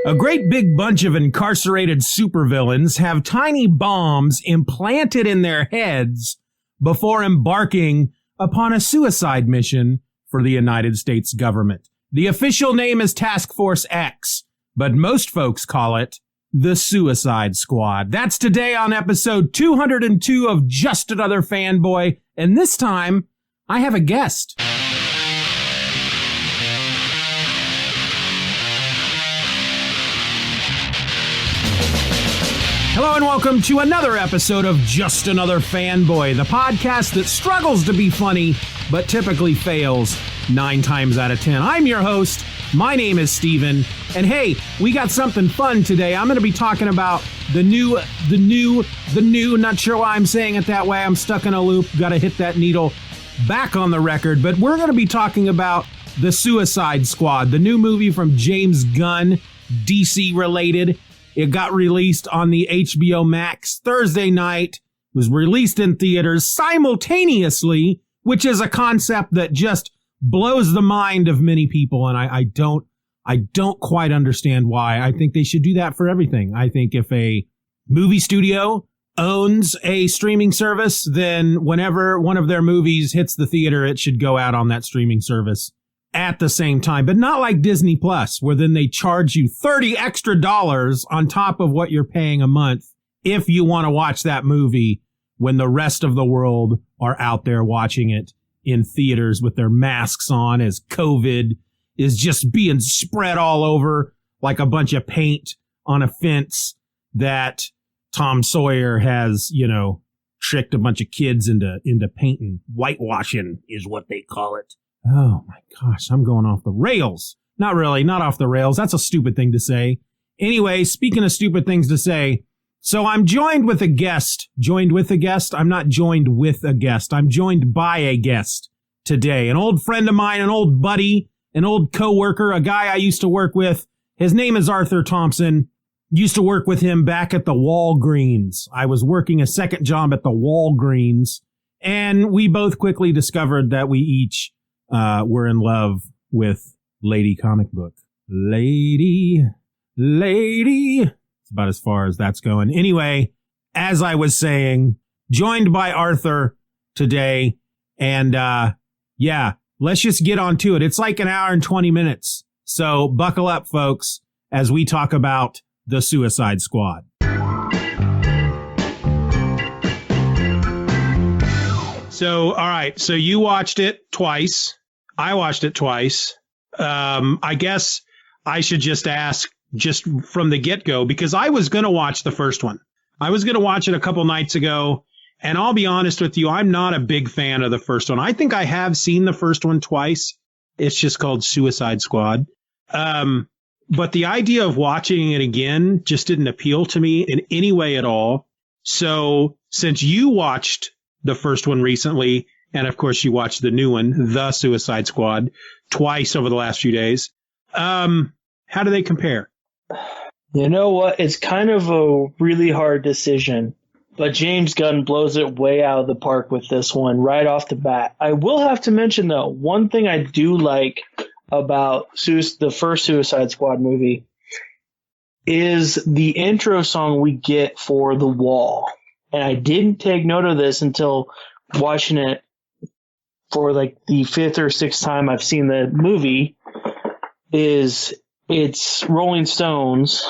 A great big bunch of incarcerated supervillains have tiny bombs implanted in their heads before embarking upon a suicide mission for the United States government. The official name is Task Force X, but most folks call it the Suicide Squad. That's today on episode 202 of Just Another Fanboy, and this time I have a guest. Hello and welcome to another episode of Just Another Fanboy, the podcast that struggles to be funny, but typically fails 9 times out of 10. I'm your host. My name is Steven. And hey, we got something fun today. I'm going to be talking about the new, not sure why I'm saying it that way. I'm stuck in a loop. Got to hit that needle back on the record. But we're going to be talking about The Suicide Squad, the new movie from James Gunn, DC related. It got released on the HBO Max Thursday night, was released in theaters simultaneously, which is a concept that just blows the mind of many people. And I don't quite understand why. I think they should do that for everything. I think if a movie studio owns a streaming service, then whenever one of their movies hits the theater, it should go out on that streaming service at the same time, but not like Disney Plus, where then they charge you $30 extra on top of what you're paying a month if you want to watch that movie when the rest of the world are out there watching it in theaters with their masks on as COVID is just being spread all over like a bunch of paint on a fence that Tom Sawyer has, tricked a bunch of kids into painting. Whitewashing is what they call it. Oh my gosh, I'm going off the rails. Not really, not off the rails. That's a stupid thing to say. Anyway, speaking of stupid things to say, so I'm joined with a guest. Joined with a guest? I'm not joined with a guest. I'm joined by a guest today. An old friend of mine, an old buddy, an old coworker, a guy I used to work with. His name is Arthur Thompson. Used to work with him back at the Walgreens. I was working a second job at the Walgreens, and we both quickly discovered that we each we're in love with Lady Comic Book. Lady. It's about as far as that's going. Anyway, as I was saying, joined by Arthur today. And let's just get on to it. It's like an hour and 20 minutes. So buckle up, folks, as we talk about The Suicide Squad. So, all right. So you watched it twice. I watched it twice. I guess I should just ask just from the get-go, because I was going to watch the first one. I was going to watch it a couple nights ago. And I'll be honest with you, I'm not a big fan of the first one. I think I have seen the first one twice. It's just called Suicide Squad. But the idea of watching it again just didn't appeal to me in any way at all. So since you watched the first one recently, and of course you watched the new one, The Suicide Squad, twice over the last few days, how do they compare? You know what? It's kind of a really hard decision, but James Gunn blows it way out of the park with this one right off the bat. I will have to mention, though, one thing I do like about the first Suicide Squad movie is the intro song we get for The Wall. And I didn't take note of this until watching it for like the 5th or 6th time I've seen the movie. It's Rolling Stones.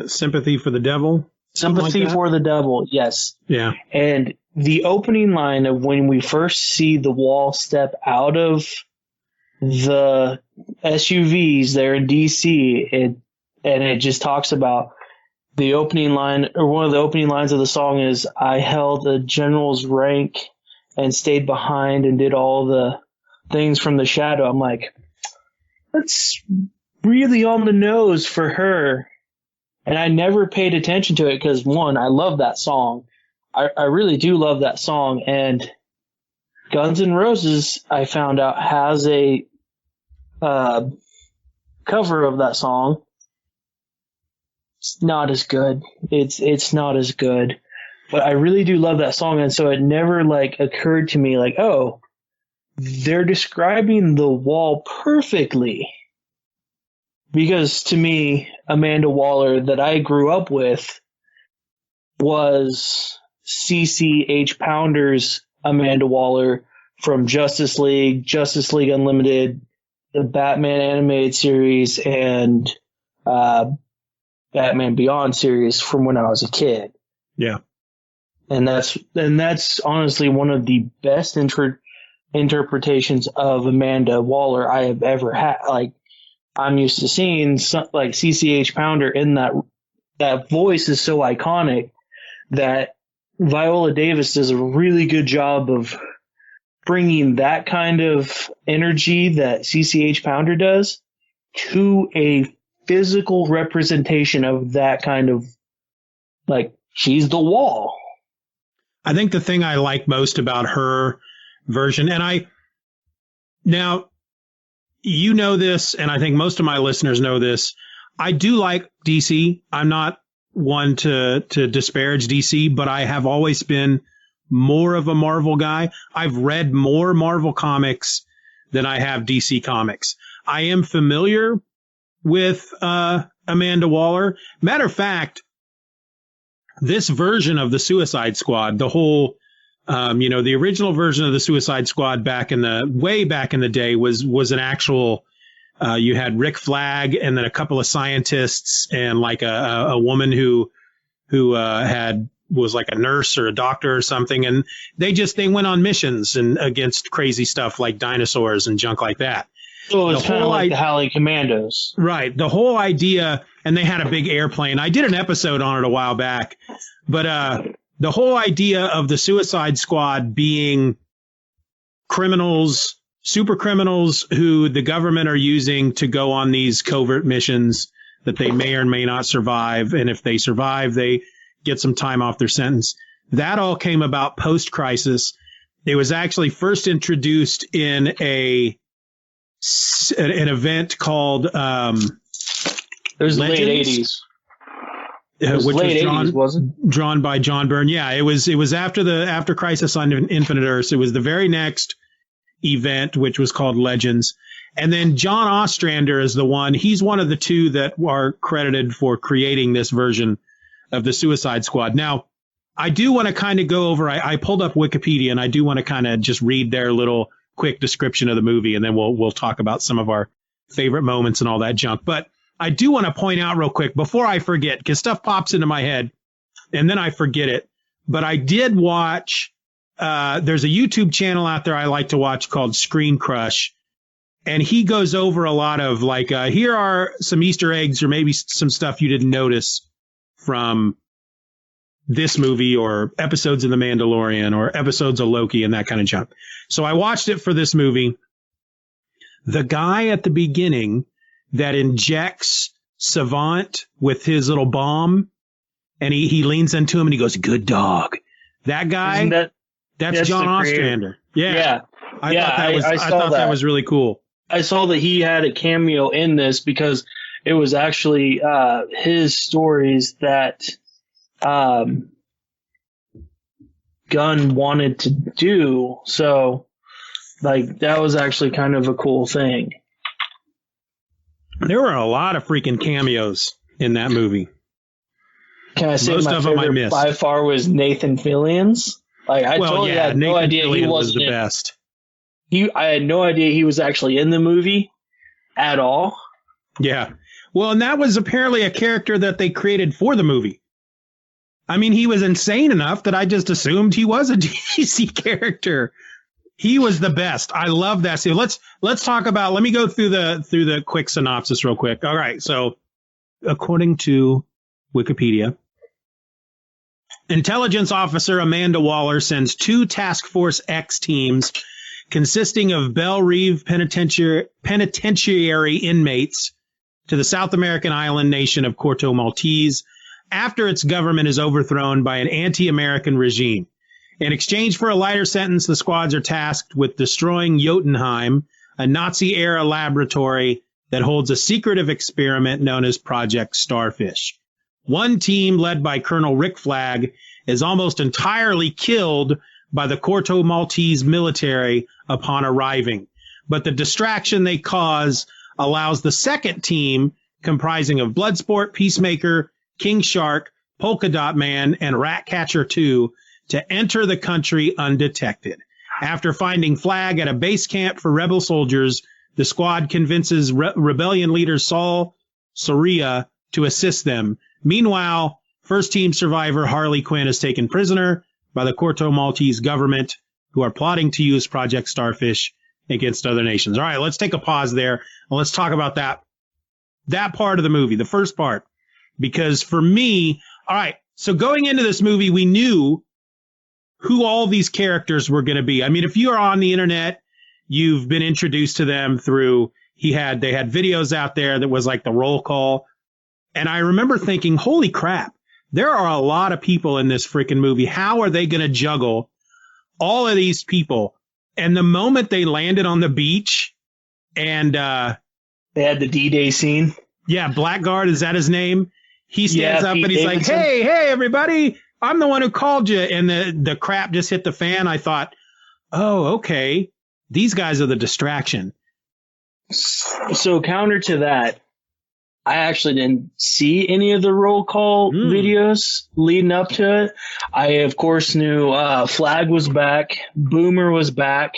Sympathy for the Devil? Sympathy like for the Devil, yes. Yeah. And the opening line of when we first see The Wall step out of the SUVs there in DC, and it just talks about the opening line, or one of the opening lines of the song is, I held a general's rank and stayed behind and did all the things from the shadow. I'm like, that's really on the nose for her. And I never paid attention to it because, one, I love that song. I really do love that song. And Guns N' Roses, I found out, has a cover of that song. It's not as good. It's not as good. But I really do love that song, and so it never occurred to me oh, they're describing The Wall perfectly. because to me, Amanda Waller that I grew up with was CCH Pounder's Amanda Waller from Justice League Unlimited, the Batman animated series, and Batman Beyond series from when I was a kid. Yeah. And that's honestly one of the best interpretations of Amanda Waller I have ever had. Like, I'm used to seeing like CCH Pounder in that voice is so iconic that Viola Davis does a really good job of bringing that kind of energy that CCH Pounder does to a physical representation of that kind of, like, she's the Wall. I think the thing I like most about her version, and now, you know this, and I think most of my listeners know this, I do like DC. I'm not one to disparage DC, but I have always been more of a Marvel guy. I've read more Marvel comics than I have DC comics. I am familiar with Amanda Waller. Matter of fact, this version of the Suicide Squad, the whole, the original version of the Suicide Squad way back in the day was an actual, you had Rick Flag and then a couple of scientists and like a woman who was like a nurse or a doctor or something. And they went on missions and against crazy stuff like dinosaurs and junk like that. So it's kind of like the Howling Commandos. Right. The whole idea, and they had a big airplane. I did an episode on it a while back, but the whole idea of the Suicide Squad being criminals, super criminals who the government are using to go on these covert missions that they may or may not survive. And if they survive, they get some time off their sentence. That all came about post-crisis. It was actually first introduced in an event called it was the late 80s. Which was drawn by John Byrne. Yeah, it was after Crisis on Infinite Earths. It was the very next event, which was called Legends. And then John Ostrander is the one. He's one of the two that are credited for creating this version of the Suicide Squad. Now, I do want to kind of go over. I pulled up Wikipedia, and I do want to kind of just read their little quick description of the movie, and then we'll talk about some of our favorite moments and all that junk. But I do want to point out real quick before I forget, because stuff pops into my head and then I forget it. But I did watch, there's a YouTube channel out there I like to watch called Screen Crush. And he goes over a lot of like, here are some Easter eggs or maybe some stuff you didn't notice from this movie or episodes of The Mandalorian or episodes of Loki and that kind of junk. So I watched it for this movie. The guy at the beginning that injects Savant with his little bomb, and he leans into him and he goes, "Good dog." That guy, that's John Ostrander. Yeah. I thought that was really cool. I saw that he had a cameo in this because it was actually his stories that Gunn wanted to do. So, like, that was actually kind of a cool thing. There were a lot of freaking cameos in that movie. Can I say most my favorite by far was Nathan Fillion's? Like, I totally had no idea he was the best. I had no idea he was actually in the movie at all. Yeah. Well, and that was apparently a character that they created for the movie. I mean, he was insane enough that I just assumed he was a DC character. He was the best. I love that scene. Let's talk about, let me go through the quick synopsis real quick. All right. So according to Wikipedia, intelligence officer Amanda Waller sends 2 Task Force X teams consisting of Belle Reve penitentiary inmates to the South American island nation of Corto Maltese after its government is overthrown by an anti-American regime. In exchange for a lighter sentence, the squads are tasked with destroying Jotunheim, a Nazi-era laboratory that holds a secretive experiment known as Project Starfish. One team, led by Colonel Rick Flag, is almost entirely killed by the Corto Maltese military upon arriving. But the distraction they cause allows the second team comprising of Bloodsport, Peacemaker, King Shark, Polka Dot Man, and Ratcatcher 2 to enter the country undetected. After finding Flag at a base camp for rebel soldiers, the squad convinces rebellion leader Saul Soria to assist them. Meanwhile, first-team survivor Harley Quinn is taken prisoner by the Corto Maltese government, who are plotting to use Project Starfish against other nations. All right, let's take a pause there, and let's talk about that part of the movie, the first part. Because for me, all right, so going into this movie, we knew who all these characters were going to be. I mean, if you are on the internet, you've been introduced to them through, they had videos out there that was like the roll call. And I remember thinking, holy crap, there are a lot of people in this freaking movie. How are they going to juggle all of these people? And the moment they landed on the beach and they had the D-Day scene. Yeah, Blackguard, is that his name? He stands up Pete and he's Davidson. like, hey, everybody, I'm the one who called you. And the crap just hit the fan. I thought, oh, okay, these guys are the distraction. So counter to that, I actually didn't see any of the roll call videos leading up to it. I, of course, knew Flag was back, Boomer was back,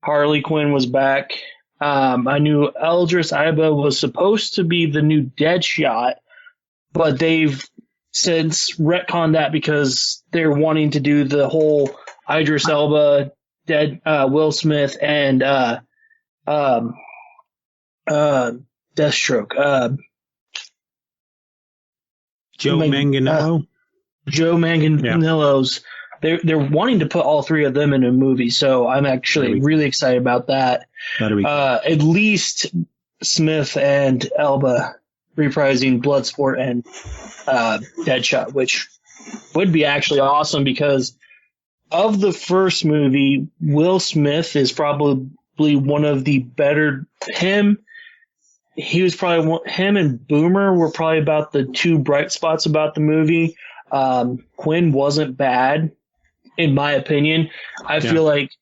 Harley Quinn was back. I knew Idris Elba was supposed to be the new Deadshot, but they've since retconned that because they're wanting to do the whole Idris Elba, Will Smith, and Deathstroke. Joe Manganiello. Joe Manganiello's. They're wanting to put all three of them in a movie, so I'm actually really excited about that. At least Smith and Elba reprising Bloodsport and Deadshot, which would be actually awesome because of the first movie, Will Smith is probably one of the better. Him and Boomer were probably about the two bright spots about the movie. Quinn wasn't bad, in my opinion. I feel like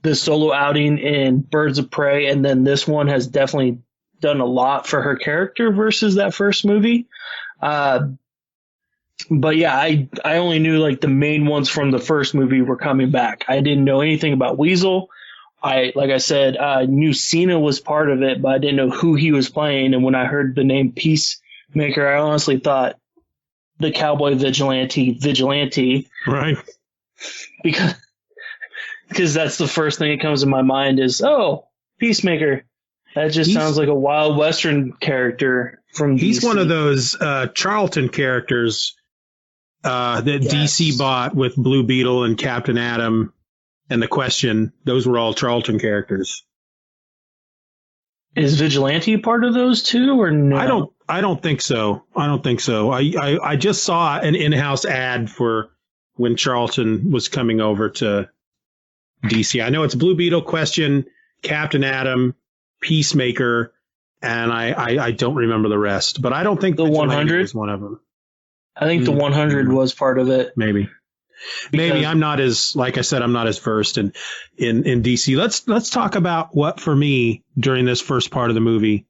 the solo outing in Birds of Prey and then this one has definitely done a lot for her character versus that first movie. But yeah, I only knew like the main ones from the first movie were coming back. I didn't know anything about Weasel. Like I said, knew Cena was part of it, but I didn't know who he was playing. And when I heard the name Peacemaker, I honestly thought the cowboy vigilante. Right. Because that's the first thing that comes to my mind is, Peacemaker. That just sounds like a Wild Western character from DC. He's one of those Charlton characters that DC bought with Blue Beetle and Captain Atom and The Question. Those were all Charlton characters. Is Vigilante part of those too, or no? I don't think so. I just saw an in-house ad for when Charlton was coming over to DC. I know it's Blue Beetle, Question, Captain Atom, Peacemaker, and I don't remember the rest. But I don't think the 100 was one of them. I think the 100 was part of it. Maybe I'm not as, like I said, I'm not as versed in DC. Let's talk about what for me during this first part of the movie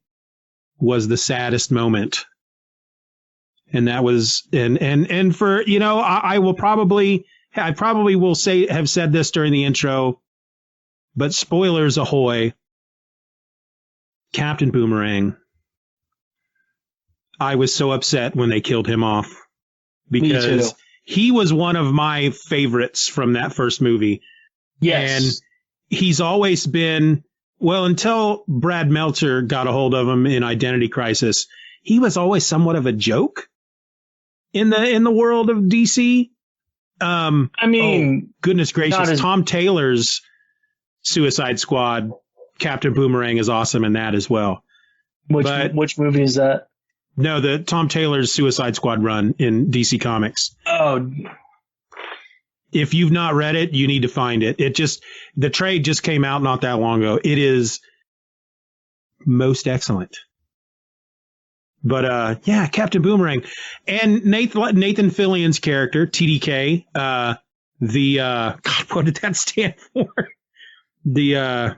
was the saddest moment. And that was, and for, I probably will have said this during the intro, but spoilers ahoy, Captain Boomerang. I was so upset when they killed him off because he was one of my favorites from that first movie. Yes. And he's always been, well, until Brad Meltzer got a hold of him in Identity Crisis, he was always somewhat of a joke in the world of DC. I mean, goodness gracious, Tom Taylor's Suicide Squad, Captain Boomerang is awesome in that as well. Which movie is that? No, the Tom Taylor's Suicide Squad run in DC Comics. Oh. If you've not read it, you need to find it. The trade just came out not that long ago. It is most excellent. But Captain Boomerang and Nathan Fillion's character, TDK, God, what did that stand for? The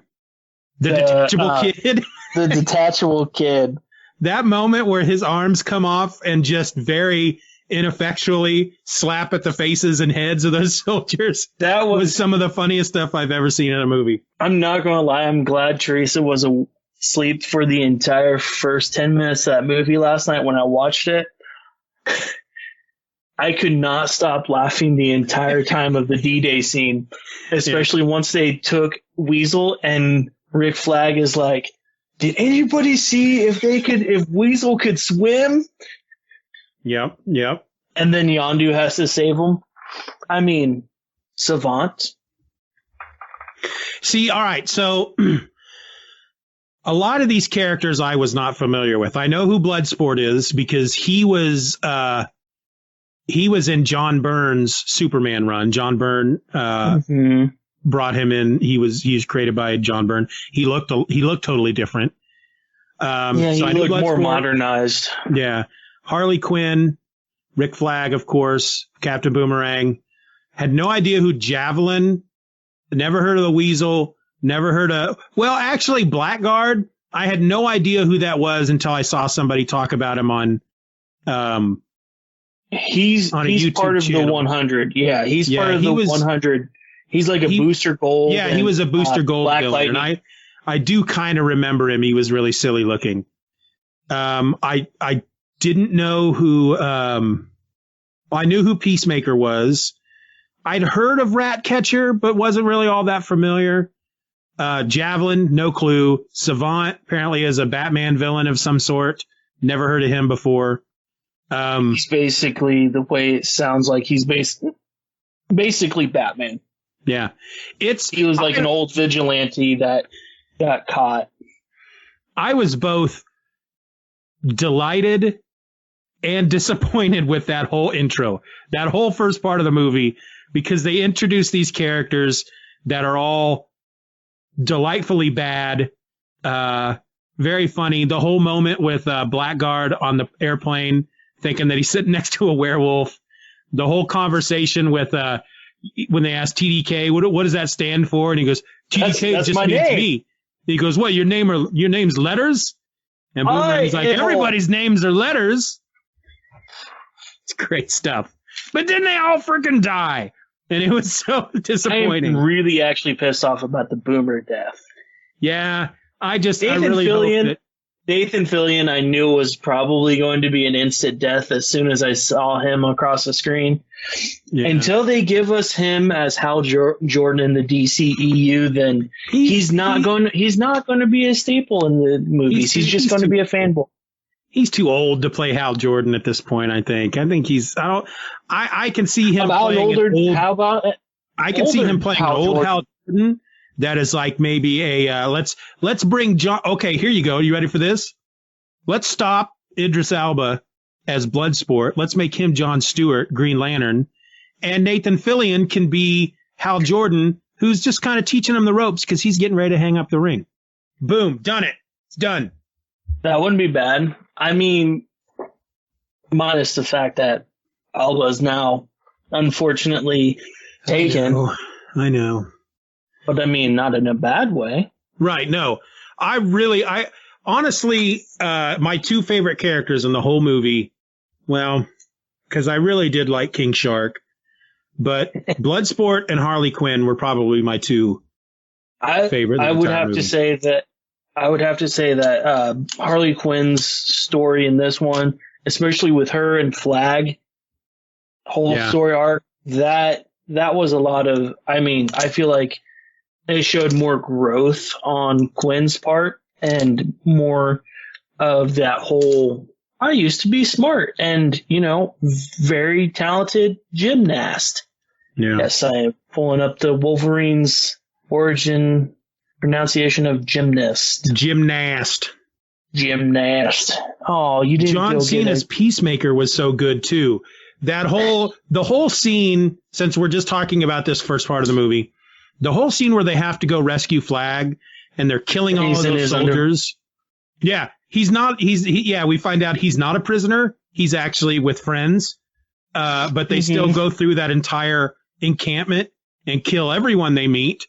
detachable kid. The detachable kid. that moment where his arms come off and just very ineffectually slap at the faces and heads of those soldiers. That was some of the funniest stuff I've ever seen in a movie. I'm not going to lie. I'm glad Teresa was asleep for the entire first 10 minutes of that movie last night when I watched it. I could not stop laughing the entire time of the D-Day scene, especially once they took Weasel and Rick Flag is like, did anybody see if Weasel could swim? Yep. And then Yondu has to save him. I mean, savant. See, all right, so a lot of these characters I was not familiar with. I know who Bloodsport is because he was in John Byrne's Superman run. John Byrne brought him in. He was created by John Byrne. He looked totally different. He looked more modernized. Yeah. Harley Quinn, Rick Flag, of course, Captain Boomerang. Had no idea who Javelin. Never heard of the Weasel. Never heard of. Well, actually, Blackguard. I had no idea who that was until I saw somebody talk about him on. He's part of channel. The 100. Yeah, he's part of the 100. He's like a Booster Gold. Yeah, he was a Booster Gold villain. And I do kind of remember him. He was really silly looking. I didn't know who. I knew who Peacemaker was. I'd heard of Ratcatcher, but wasn't really all that familiar. Javelin, no clue. Savant apparently is a Batman villain of some sort. Never heard of him before. He's basically, the way it sounds like, he's basically Batman. Yeah, he was like an old vigilante that got caught. I was both delighted and disappointed with that whole intro, that whole first part of the movie, because they introduced these characters that are all delightfully bad, very funny. The whole moment with Blackguard on the airplane, thinking that he's sitting next to a werewolf. The whole conversation with when they asked TDK, what does that stand for? And he goes, TDK that's just my means name. me. He goes, what, your name's letters? And Boomerang's like, everybody's names are letters. It's great stuff. But then they all freaking die. And it was so disappointing. I'm really actually pissed off about the Boomer death. Yeah, I really hope that Nathan Fillion, I knew was probably going to be an instant death as soon as I saw him across the screen. Yeah. Until they give us him as Hal Jordan in the DCEU, then he's not going to be a staple in the movies. He's just going to be a fanboy. He's too old to play Hal Jordan at this point. I think he's. I can see him playing see him playing old Hal Jordan. That is like maybe a let's bring John. Okay, here you go. You ready for this? Let's stop Idris Elba as Bloodsport. Let's make him John Stewart, Green Lantern, and Nathan Fillion can be Hal Jordan, who's just kind of teaching him the ropes because he's getting ready to hang up the ring. Boom, done it. It's done. That wouldn't be bad. I mean, minus the fact that Elba is now unfortunately taken. I know. But I mean, not in a bad way. Right. No, I honestly, my two favorite characters in the whole movie, well, because I really did like King Shark, but Bloodsport and Harley Quinn were probably my two favorite. I would have to say that Harley Quinn's story in this one, especially with her and Flag, whole story arc, that was a lot of, I mean, I feel like they showed more growth on Quinn's part and more of that whole, I used to be smart and, very talented gymnast. Yeah. Yes, I am pulling up the Wolverine's origin pronunciation of gymnast. Oh, you didn't. John Cena's Peacemaker was so good too. The whole scene, since we're just talking about this first part of the movie, the whole scene where they have to go rescue Flag and they're killing all of those soldiers. Yeah, we find out he's not a prisoner. He's actually with friends. But they still go through that entire encampment and kill everyone they meet.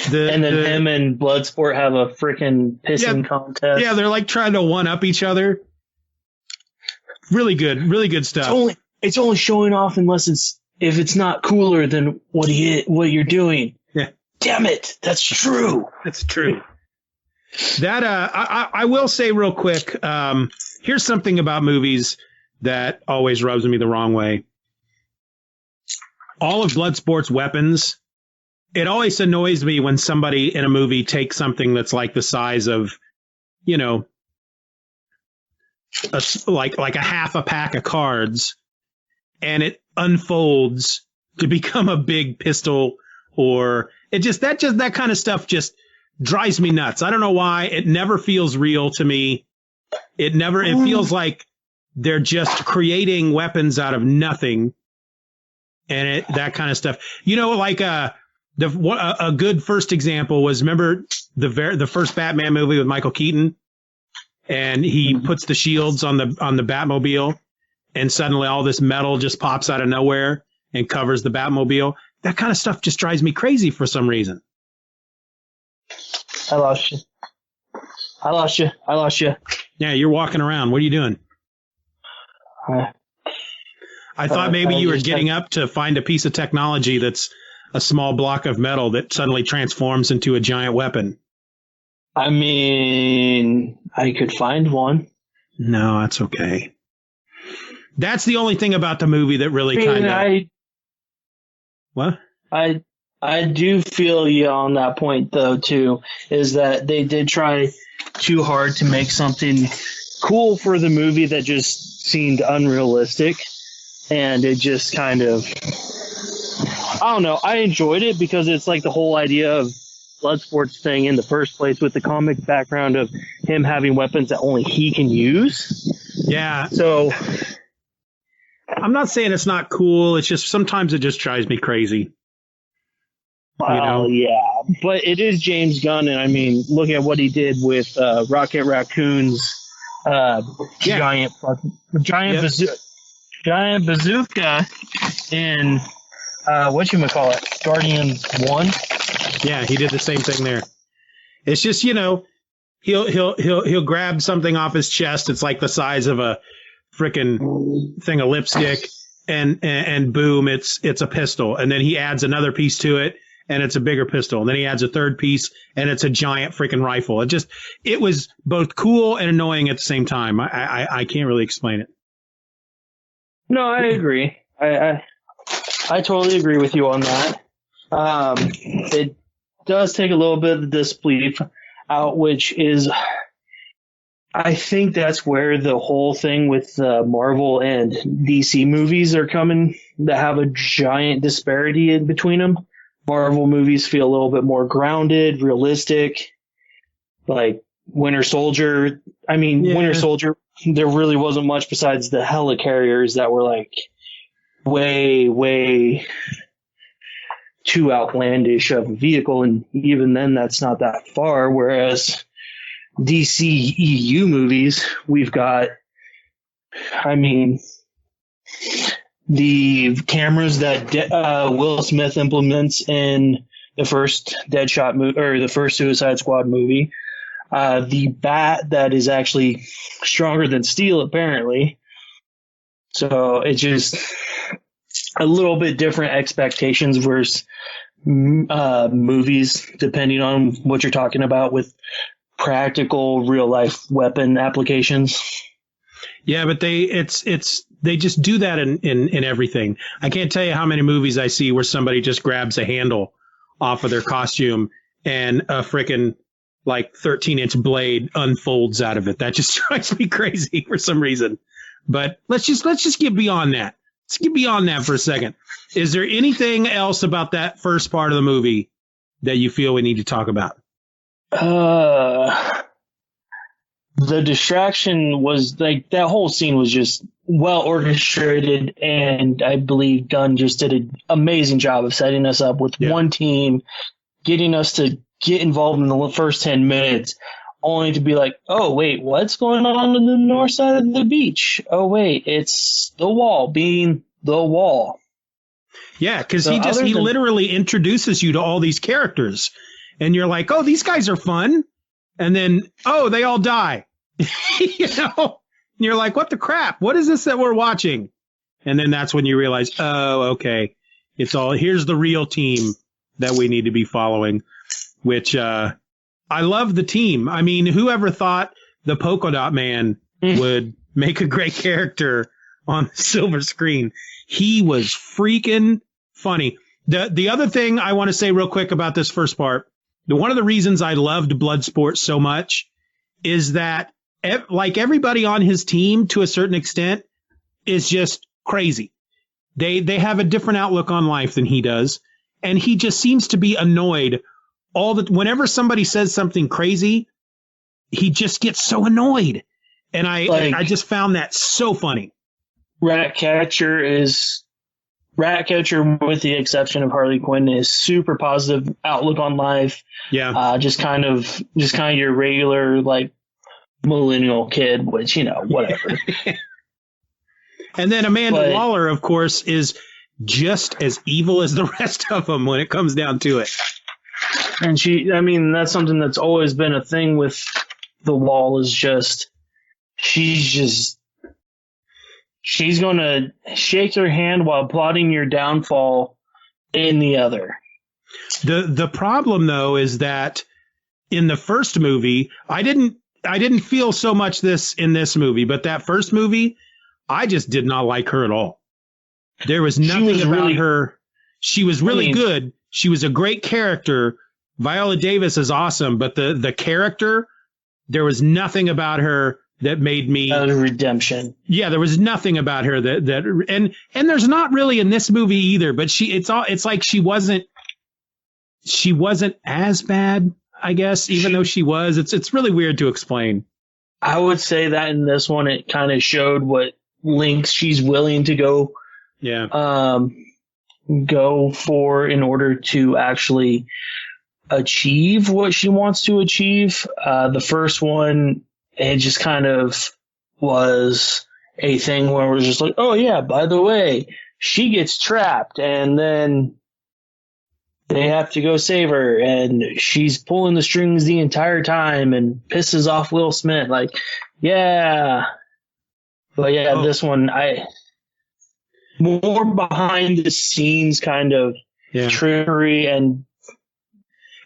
And then him and Bloodsport have a freaking pissing contest. Yeah, they're like trying to one up each other. Really good stuff. It's only showing off if it's not cooler than what you're doing. Yeah. Damn it, that's true. That's true. That I will say real quick. Here's something about movies that always rubs me the wrong way. All of Bloodsport's weapons. It always annoys me when somebody in a movie takes something that's like the size of, like a half a pack of cards, and it unfolds to become a big pistol, or that kind of stuff just drives me nuts. I don't know why. It never feels real to me. It feels like they're just creating weapons out of nothing, and that kind of stuff. Like a good first example was, remember the first Batman movie with Michael Keaton, and he puts the shields on the Batmobile, and suddenly all this metal just pops out of nowhere and covers the Batmobile. That kind of stuff just drives me crazy for some reason. I lost you. Yeah, you're walking around. What are you doing? I thought maybe you were getting up to find a piece of technology that's a small block of metal that suddenly transforms into a giant weapon. I mean, I could find one. No, that's okay. That's the only thing about the movie that really kind of... What? I do feel you on that point, though, too, is that they did try too hard to make something cool for the movie that just seemed unrealistic. And it just kind of... I don't know. I enjoyed it because it's like the whole idea of Bloodsport's thing in the first place, with the comic background of him having weapons that only he can use. Yeah. So I'm not saying it's not cool. It's just sometimes it just drives me crazy. Well, yeah, but it is James Gunn, and I mean, look at what he did with Rocket Raccoon's giant bazooka in whatchamacallit, Guardians 1. Yeah, he did the same thing there. It's just, he'll grab something off his chest. It's like the size of a frickin' thing of lipstick, and boom, it's a pistol. And then he adds another piece to it, and it's a bigger pistol. And then he adds a third piece, and it's a giant frickin' rifle. It was both cool and annoying at the same time. I can't really explain it. No, I agree. I totally agree with you on that. It does take a little bit of the disbelief out, which is, I think that's where the whole thing with Marvel and DC movies are coming, that have a giant disparity in between them. Marvel movies feel a little bit more grounded, realistic, like Winter Soldier. I mean, yeah. Winter Soldier, there really wasn't much besides the helicarriers that were like way too outlandish of a vehicle, and even then that's not that far. Whereas DC EU movies, we've got, I mean, the cameras that Will Smith implements in the first Deadshot movie, or the first Suicide Squad movie, the bat that is actually stronger than steel, apparently. So it's just a little bit different expectations versus movies, depending on what you're talking about with practical real life weapon applications. Yeah, but they just do that in everything. I can't tell you how many movies I see where somebody just grabs a handle off of their costume and a frickin' like 13-inch blade unfolds out of it. That just drives me crazy for some reason. But let's just get beyond that. Let's get beyond that for a second. Is there anything else about that first part of the movie that you feel we need to talk about? The distraction was like, that whole scene was just well orchestrated, and I believe Gunn just did an amazing job of setting us up with one team, getting us to get involved in the first 10 minutes, only to be like, oh, wait, what's going on the north side of the beach? Oh, wait, it's the Wall being the Wall. Yeah, because he literally introduces you to all these characters. and you're like, oh, these guys are fun. And then, oh, they all die. And you're like, what the crap? What is this that we're watching? And then that's when you realize, oh, okay, here's the real team that we need to be following, which I love the team. I mean, whoever thought the Polka Dot Man would make a great character on the silver screen? He was freaking funny. The other thing I want to say real quick about this first part, one of the reasons I loved Bloodsport so much is that like everybody on his team to a certain extent is just crazy. They have a different outlook on life than he does. And he just seems to be annoyed whenever somebody says something crazy, he just gets so annoyed. And I just found that so funny. Ratcatcher, with the exception of Harley Quinn, is super positive outlook on life. Yeah. Just kind of your regular like millennial kid, which, whatever. And then Amanda Waller, of course, is just as evil as the rest of them when it comes down to it. And that's something that's always been a thing with the Wall, is she's going to shake her hand while plotting your downfall in the other. The problem, though, is that in the first movie, I didn't feel so much this in this movie, but that first movie, I just did not like her at all. There was nothing about her. She was really good. She was a great character. Viola Davis is awesome, but the character, there was nothing about her that made me redemption. Yeah, there was nothing about her that and there's not really in this movie either, but it's like she wasn't as bad, I guess, even though she was. It's really weird to explain. I would say that in this one it kind of showed what lengths she's willing to go for in order to actually achieve what she wants to achieve. The first one, it just kind of was a thing where it was just like, oh yeah, by the way, she gets trapped and then they have to go save her and she's pulling the strings the entire time and pisses off Will Smith. Like, yeah. But yeah, This one, more behind the scenes kind of trickery and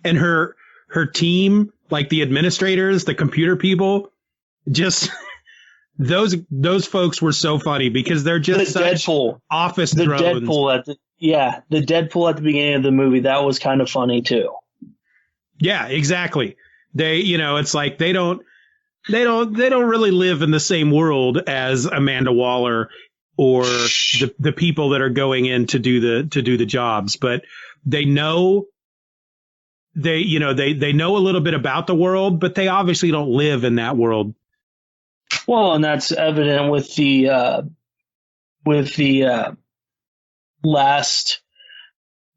her team, like the administrators, the computer people, just those folks were so funny because they're just such office drones. The Deadpool at the beginning of the movie, that was kind of funny too. Yeah, exactly. They, it's like they don't really live in the same world as Amanda Waller or the people that are going in to do the jobs, but they know they know a little bit about the world, but they obviously don't live in that world. Well, and that's evident with the last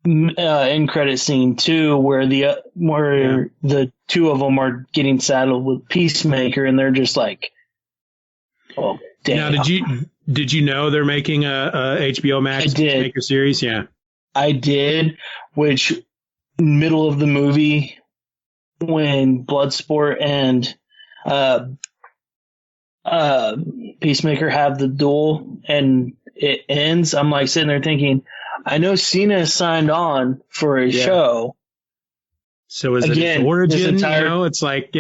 end credit scene too, where the two of them are getting saddled with Peacemaker, and they're just like, "Oh, damn!" Now, did you know they're making a HBO Max Peacemaker series? Yeah, I did. Which middle of the movie, when Bloodsport and Peacemaker have the duel and it ends, I'm like sitting there thinking, I know Cena signed on for a show. So is it his origin? It's like,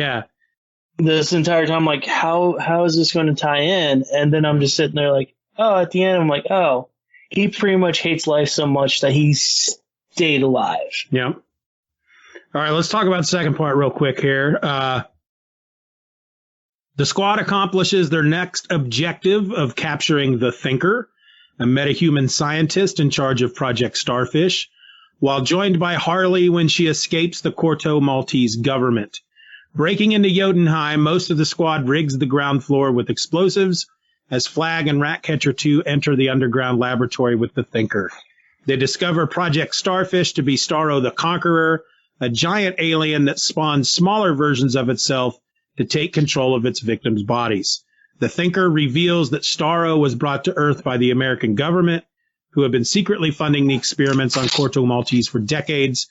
this entire time, like, how is this going to tie in? And then I'm just sitting there like, oh, at the end, I'm like, oh, he pretty much hates life so much that he stayed alive. Yeah. All right, let's talk about the second part real quick here. The squad accomplishes their next objective of capturing the Thinker, a metahuman scientist in charge of Project Starfish, while joined by Harley when she escapes the Corto Maltese government. Breaking into Jotunheim, most of the squad rigs the ground floor with explosives as Flag and Ratcatcher 2 enter the underground laboratory with the Thinker. They discover Project Starfish to be Starro the Conqueror, a giant alien that spawns smaller versions of itself to take control of its victims' bodies. The Thinker reveals that Starro was brought to Earth by the American government, who have been secretly funding the experiments on Corto Maltese for decades.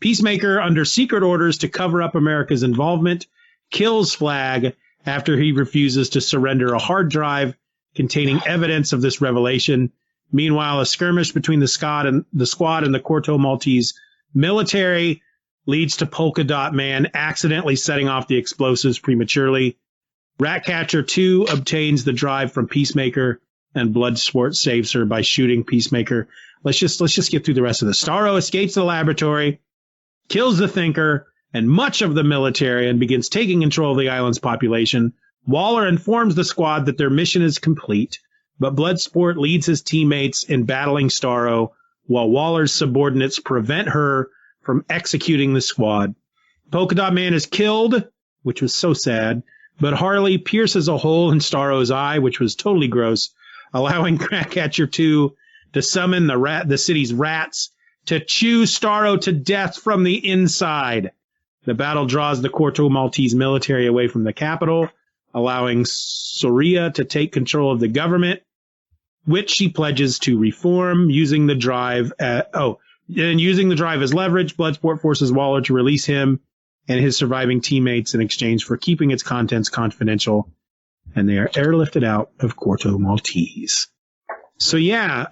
Peacemaker, under secret orders to cover up America's involvement, kills Flag after he refuses to surrender a hard drive containing evidence of this revelation. Meanwhile, a skirmish between the squad and the Corto Maltese military leads to Polka Dot Man accidentally setting off the explosives prematurely. Ratcatcher 2 obtains the drive from Peacemaker, and Bloodsport saves her by shooting Peacemaker. Let's just get through the rest of this. Starro escapes the laboratory, kills the Thinker and much of the military, and begins taking control of the island's population. Waller informs the squad that their mission is complete, but Bloodsport leads his teammates in battling Starro, while Waller's subordinates prevent her from executing the squad. Polka Dot Man is killed, which was so sad, but Harley pierces a hole in Starro's eye, which was totally gross, allowing Ratcatcher 2 to summon the city's rats to chew Starro to death from the inside. The battle draws the Corto Maltese military away from the capital, allowing Soria to take control of the government, which she pledges to reform using the drive. Using the drive as leverage, Bloodsport forces Waller to release him and his surviving teammates in exchange for keeping its contents confidential, and they are airlifted out of Corto Maltese. So yeah,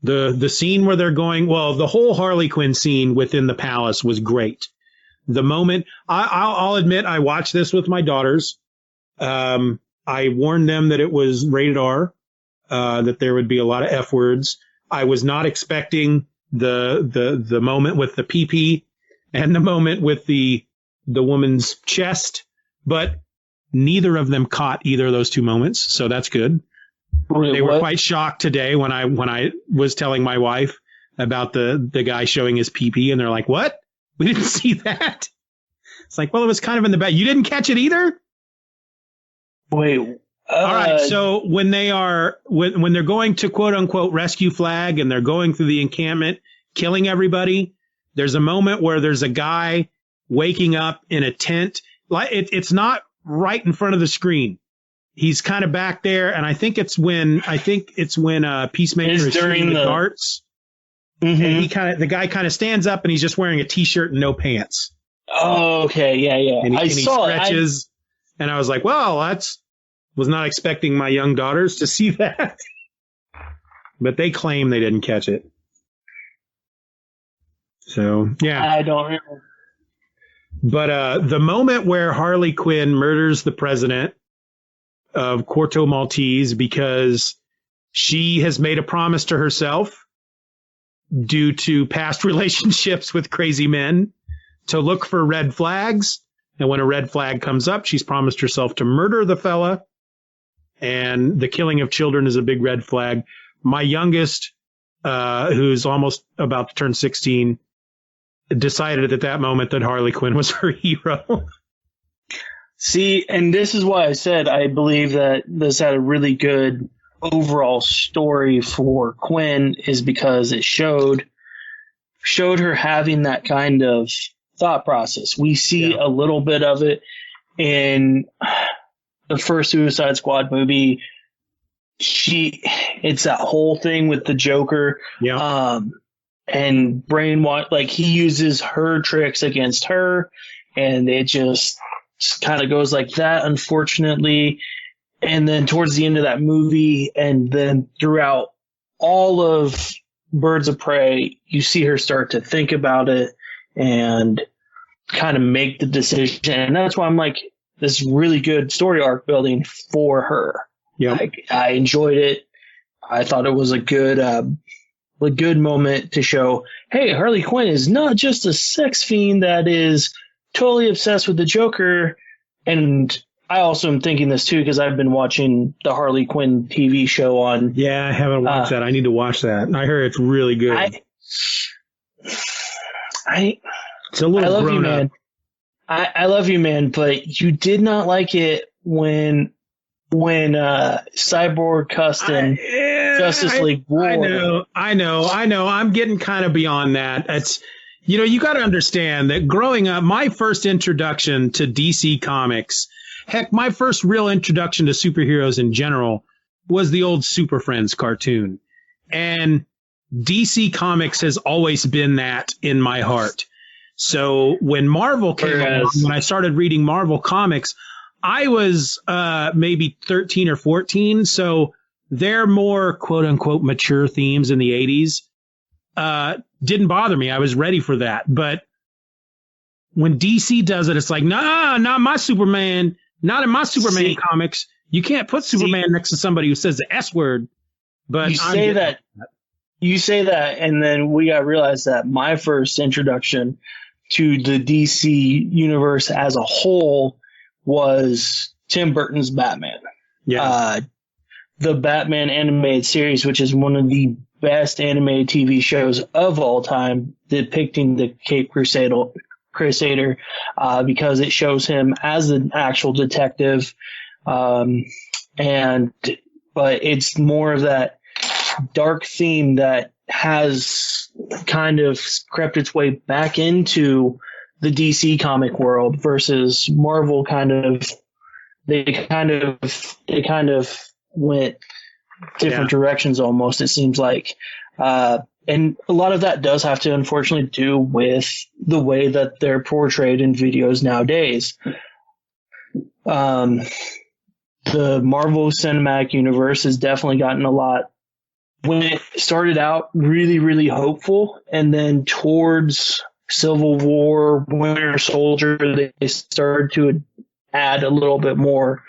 the scene where they're going, well, the whole Harley Quinn scene within the palace was great. The moment, I'll admit, I watched this with my daughters. I warned them that it was rated R, that there would be a lot of F words. I was not expecting the moment with the pee-pee and the moment with the woman's chest, but neither of them caught either of those two moments, so that's good. Wait, they were quite shocked today when I was telling my wife about the guy showing his pee-pee, and they're like, "What? We didn't see that." It's like, well, it was kind of in the back. You didn't catch it either? Wait. All right. So when when they're going to quote unquote rescue Flag and they're going through the encampment, killing everybody, there's a moment where there's a guy waking up in a tent. Like it's not right in front of the screen. He's kind of back there, and I think it's when Peacemaker is shooting the darts. Mm-hmm. And the guy kind of stands up, and he's just wearing a t-shirt and no pants. Oh, okay, yeah. And he stretches, and I was like, well, was not expecting my young daughters to see that. But they claim they didn't catch it. So, yeah. I don't remember. But the moment where Harley Quinn murders the president of Corto Maltese because she has made a promise to herself due to past relationships with crazy men to look for red flags. And when a red flag comes up, she's promised herself to murder the fella. And the killing of children is a big red flag. My youngest, who's almost about to turn 16, decided at that moment that Harley Quinn was her hero. See, and this is why I said I believe that this had a really good overall story for Quinn, is because it showed her having that kind of thought process. We see a little bit of it in the first Suicide Squad movie. It's that whole thing with the Joker. Yeah. And brainwash, like he uses her tricks against her, and it just kind of goes like that, unfortunately. And then towards the end of that movie, and then throughout all of Birds of Prey, you see her start to think about it and kind of make the decision. And that's why I'm like, this really good story arc building for her. Yeah, I enjoyed it. I thought it was a good moment to show, hey, Harley Quinn is not just a sex fiend that is totally obsessed with the Joker. And I also am thinking this too, because I've been watching the Harley Quinn TV show on. Yeah, I haven't watched that. I need to watch that. I heard it's really good. It's a little I love grown you, man. up. I love you, man, but you did not like it when Cyborg cussed in Justice League War. I know. I'm getting kind of beyond that. It's, you got to understand that growing up, my first introduction to DC Comics, heck, my first real introduction to superheroes in general was the old Super Friends cartoon. And DC Comics has always been that in my heart. So when Marvel came along, when I started reading Marvel Comics, I was maybe 13 or 14. So their more quote unquote mature themes in the 80s didn't bother me. I was ready for that. But when DC does it, it's like, nah, not my Superman, not in my Superman comics. You can't put Superman next to somebody who says the S word. But you say that, and then we got to realize that my first introduction to the DC universe as a whole was Tim Burton's Batman. Yeah. The Batman animated series, which is one of the best animated TV shows of all time, depicting the Caped Crusader, because it shows him as an actual detective. But it's more of that dark theme that has kind of crept its way back into the DC comic world versus Marvel. They kind of went different directions almost, it seems like. And a lot of that does have to unfortunately do with the way that they're portrayed in videos nowadays. The Marvel Cinematic Universe has definitely gotten a lot. When it started out really, really hopeful, and then towards Civil War, Winter Soldier, they started to add a little bit more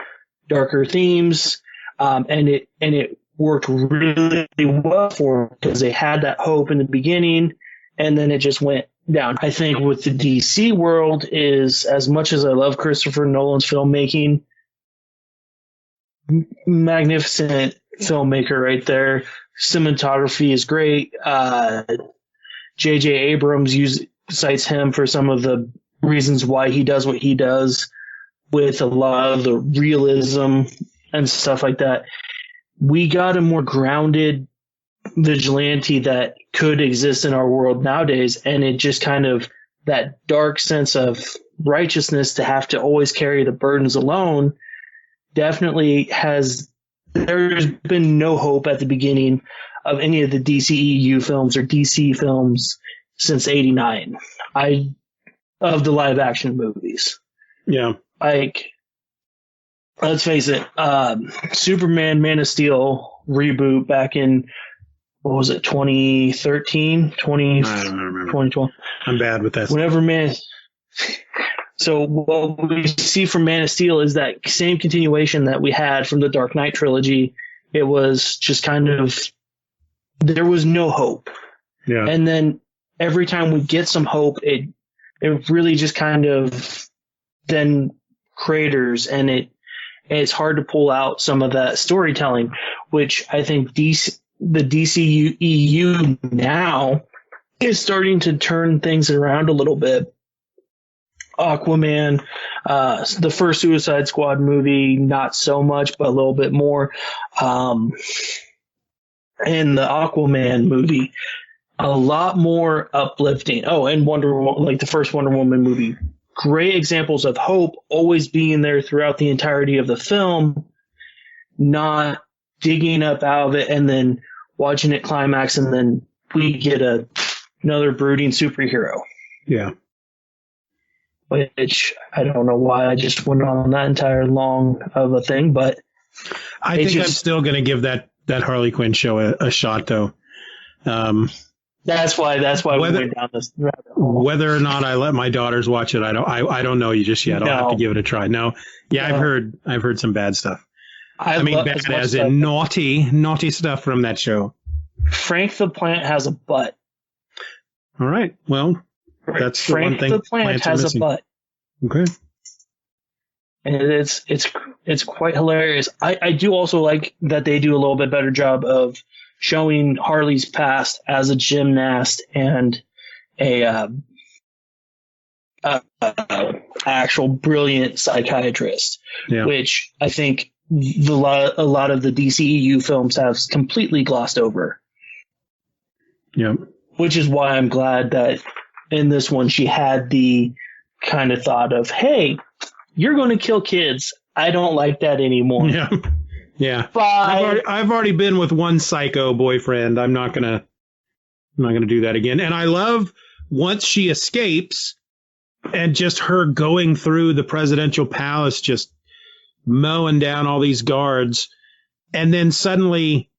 darker themes, and it worked really well for them because they had that hope in the beginning, and then it just went down. I think with the DC world is, as much as I love Christopher Nolan's filmmaking, magnificent filmmaker right there. Cinematography is great. J.J. Abrams cites him for some of the reasons why he does what he does with a lot of the realism and stuff like that. We got a more grounded vigilante that could exist in our world nowadays, and it just kind of that dark sense of righteousness to have to always carry the burdens alone definitely has. There's been no hope at the beginning of any of the DCEU films or DC films since '89. Of the live action movies. Yeah. Like, let's face it, Superman Man of Steel reboot back in, what was it, 2013? I don't remember. 2012? I'm bad with that. Whenever So what we see from Man of Steel is that same continuation that we had from the Dark Knight trilogy. It was just kind of, there was no hope. Yeah. And then every time we get some hope, it really just kind of then craters, and it's hard to pull out some of that storytelling, which I think the DCEU now is starting to turn things around a little bit. Aquaman, the first Suicide Squad movie, not so much, but a little bit more. And the Aquaman movie, a lot more uplifting. Oh, and Wonder Woman, like the first Wonder Woman movie. Great examples of hope always being there throughout the entirety of the film, not digging up out of it and then watching it climax, and then we get another brooding superhero. Yeah. Which I don't know why I just went on that entire long of a thing, but I think I'm still going to give that Harley Quinn show a shot, though. That's why we went down this rabbit hole. Whether or not I let my daughters watch it, I don't know just yet. I'll have to give it a try. No, yeah, no. I've heard some bad stuff. I mean, bad as in naughty stuff from that show. Frank the Plant has a butt. All right, well. That's Frank the one thing. The Plant has a butt. Okay. And it's quite hilarious. I do also like that they do a little bit better job of showing Harley's past as a gymnast and a actual brilliant psychiatrist, which I think a lot of the DCEU films have completely glossed over. Yeah. Which is why I'm glad that in this one, she had the kind of thought of, hey, you're going to kill kids. I don't like that anymore. Yeah. Yeah. Bye. I've already been with one psycho boyfriend. I'm not going to I'm not going to do that again. And I love once she escapes and just her going through the presidential palace, just mowing down all these guards. And then suddenly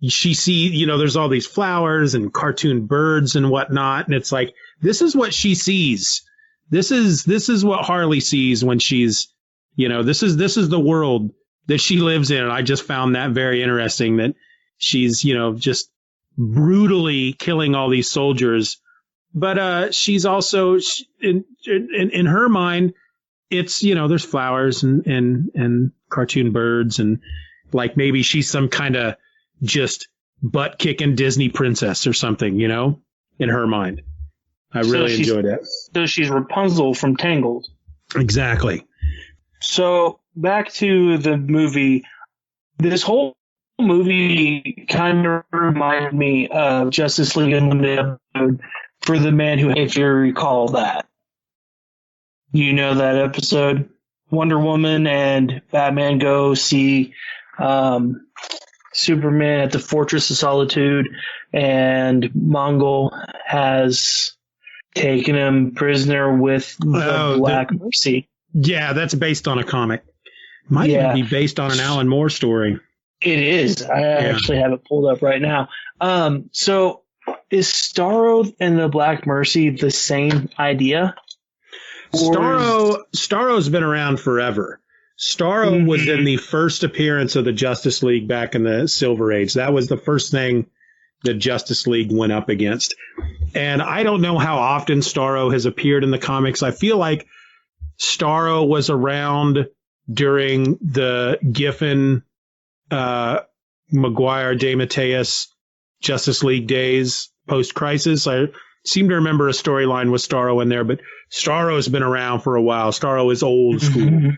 she sees, there's all these flowers and cartoon birds and whatnot. And it's like, this is what she sees. This is what Harley sees when she's, this is the world that she lives in. And I just found that very interesting that she's, just brutally killing all these soldiers. But she's also in her mind, it's, there's flowers and cartoon birds, and like maybe she's some kind of just butt kicking Disney princess or something, in her mind. I really enjoyed it. So she's Rapunzel from Tangled. Exactly. So back to the movie. This whole movie kind of reminded me of Justice League Unlimited episode For the Man Who, if you recall that. You know that episode? Wonder Woman and Batman go see Superman at the Fortress of Solitude, and Mongol has taken him prisoner with the Black Mercy. Yeah, that's based on a comic. Might even be based on an Alan Moore story. It is. I actually have it pulled up right now. So is Starro and the Black Mercy the same idea? Starro's been around forever. Starro was in the first appearance of the Justice League back in the Silver Age. That was the first thing the Justice League went up against. And I don't know how often Starro has appeared in the comics. I feel like Starro was around during the Giffen, Maguire, DeMatteis Justice League days post-Crisis. I seem to remember a storyline with Starro in there, but Starro's been around for a while. Starro is old school.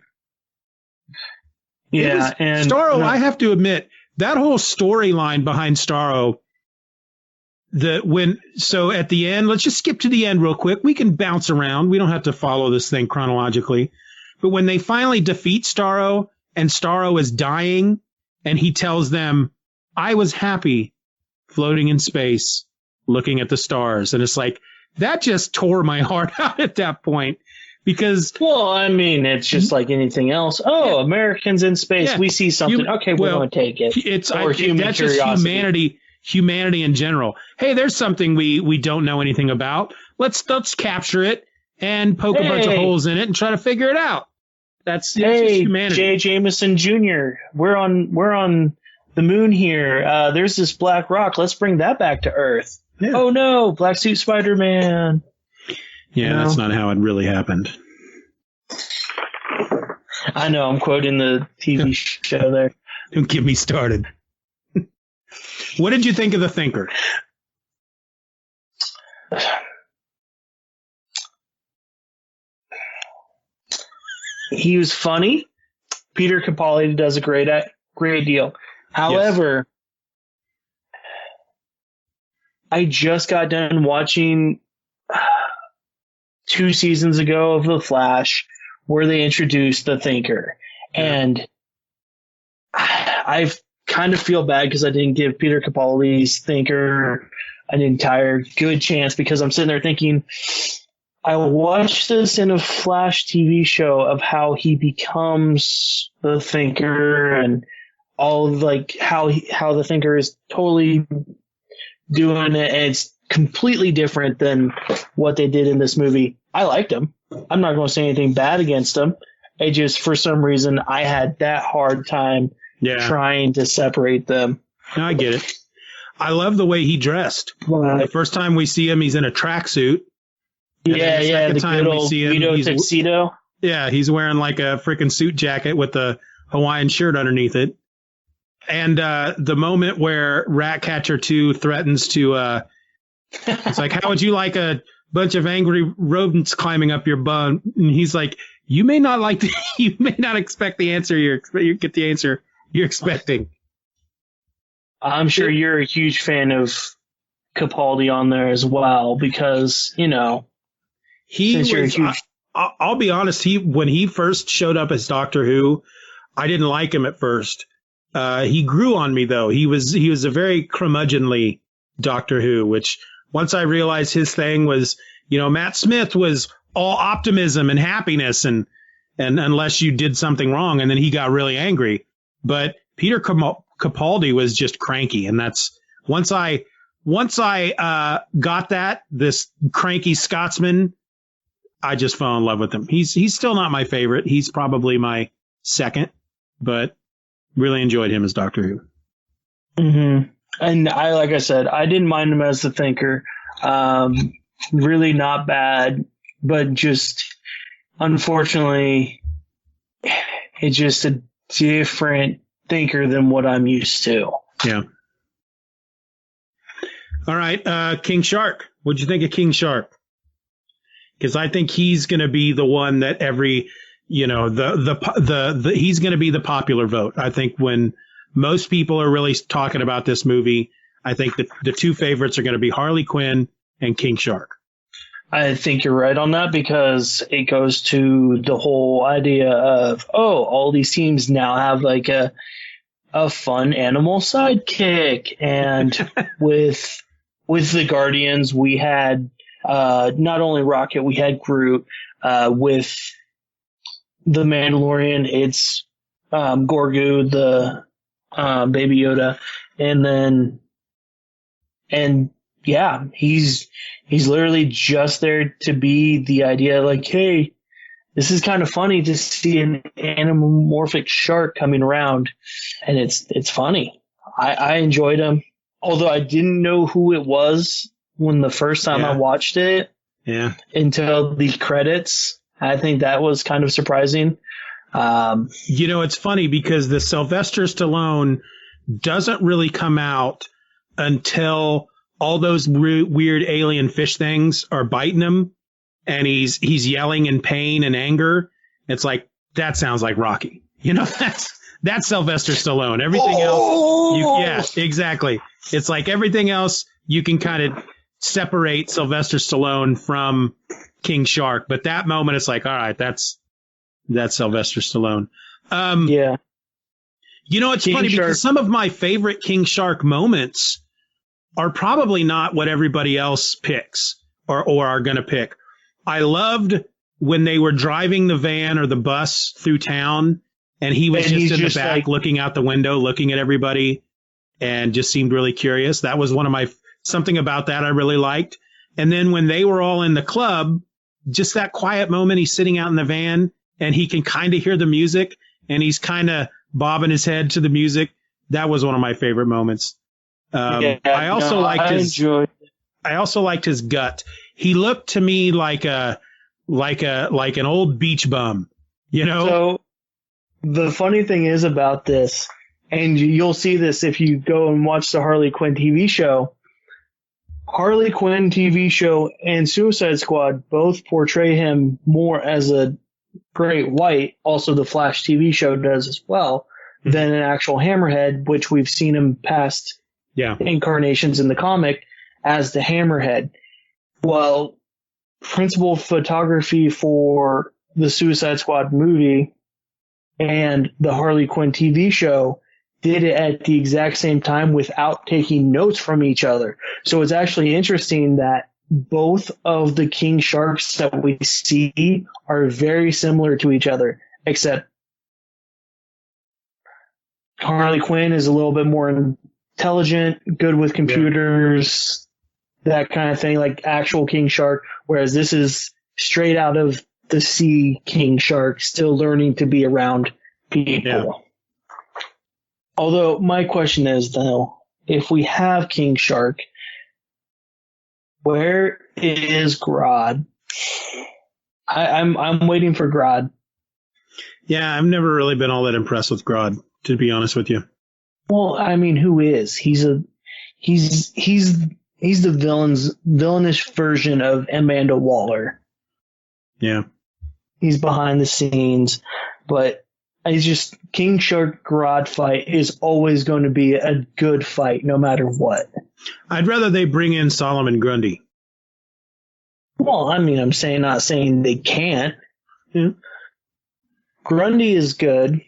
Yeah, and Starro, I have to admit, that whole storyline behind Starro, so at the end, let's just skip to the end real quick. We can bounce around. We don't have to follow this thing chronologically. But when they finally defeat Starro and Starro is dying and he tells them, I was happy floating in space, looking at the stars. And it's like, that just tore my heart out at that point. Because, well, I mean, it's just like anything else. Oh, Americans in space. We see something. Okay, we're going to take it. That's just humanity in general. Hey, there's something we don't know anything about. Let's capture it and poke a bunch of holes in it and try to figure it out. That's just humanity. J. Jameson Jr. We're on the moon here. There's this black rock. Let's bring that back to Earth. Yeah. Oh no, Black Suit Spider-Man. Yeah, that's not how it really happened. I know, I'm quoting the TV show there. Don't get me started. What did you think of The Thinker? He was funny. Peter Capaldi does a great deal. However, I just got done watching 2 seasons ago of The Flash, where they introduced the Thinker. And I kind of feel bad because I didn't give Peter Capaldi's Thinker an entire good chance, because I'm sitting there thinking, I watched this in a Flash TV show of how he becomes the Thinker and all like how the Thinker is totally doing it, and it's completely different than what they did in this movie. I liked him. I'm not going to say anything bad against him. It just, for some reason, I had that hard time trying to separate them. No, I get it. I love the way he dressed. The first time we see him, he's in a tracksuit. The good old Guido tuxedo. Yeah, he's wearing like a freaking suit jacket with a Hawaiian shirt underneath it. And the moment where Ratcatcher 2 threatens to, it's like, how would you like a bunch of angry rodents climbing up your bum? And he's like, you may not expect the answer you get the answer you're expecting. I'm sure you're a huge fan of Capaldi on there as well, because, I'll be honest, when he first showed up as Doctor Who, I didn't like him at first. He grew on me, though. He was a very curmudgeonly Doctor Who, which once I realized his thing was, Matt Smith was all optimism and happiness and unless you did something wrong, and then he got really angry. But Peter Capaldi was just cranky, and that's once I got this cranky Scotsman, I just fell in love with him. He's still not my favorite. He's probably my second, but really enjoyed him as Doctor Who. Mm-hmm. And like I said, I didn't mind him as the Thinker. Really not bad, but just unfortunately, it's just a different Thinker than what I'm used to. Yeah. All right, King Shark. What'd you think of King Shark? Because I think he's going to be the one that he's going to be the popular vote. I think when most people are really talking about this movie, I think the two favorites are going to be Harley Quinn and King Shark. I think you're right on that because it goes to the whole idea of, all these teams now have like a fun animal sidekick. And with the Guardians, we had not only Rocket, we had Groot. With the Mandalorian, it's Grogu, the Baby Yoda, and he's literally just there to be the idea like, hey, this is kind of funny to see an anamorphic shark coming around, and it's funny. I enjoyed him, although I didn't know who it was when the first time I watched it. Yeah. Until the credits. I think that was kind of surprising. It's funny because the Sylvester Stallone doesn't really come out until all those weird alien fish things are biting him, and he's yelling in pain and anger. It's like, that sounds like Rocky. That's Sylvester Stallone. Everything else, exactly. It's like everything else you can kind of separate Sylvester Stallone from King Shark, but that moment it's like, all right, that's Sylvester Stallone. It's King funny Shark. Because some of my favorite King Shark moments are probably not what everybody else picks or are going to pick. I loved when they were driving the van or the bus through town, and he was just in the back looking out the window, looking at everybody, and just seemed really curious. That was something about that I really liked. And then when they were all in the club, just that quiet moment, he's sitting out in the van and he can kind of hear the music and he's kind of bobbing his head to the music. That was one of my favorite moments. I also liked his gut. He looked to me like an old beach bum, So the funny thing is about this, and you'll see this if you go and watch the Harley Quinn TV show. Harley Quinn TV show and Suicide Squad both portray him more as a Great White, also the Flash TV show does as well, than an actual Hammerhead, which we've seen him past incarnations in the comic as the Hammerhead. Well, principal photography for the Suicide Squad movie and the Harley Quinn TV show did it at the exact same time without taking notes from each other. So it's actually interesting that both of the King Sharks that we see are very similar to each other, except Harley Quinn is a little bit more intelligent, good with computers, that kind of thing, like actual King Shark, whereas this is straight out of the sea King Shark, still learning to be around people. Yeah. Although my question is, though, if we have King Shark, where is Grodd? I'm waiting for Grodd. Yeah, I've never really been all that impressed with Grodd, to be honest with you. Well, I mean, who is? He's the villainous version of Amanda Waller. Yeah. He's behind the scenes, but it's just King Shark Grodd fight is always going to be a good fight, no matter what. I'd rather they bring in Solomon Grundy. Well, I mean, not saying they can't. Yeah. Grundy is good.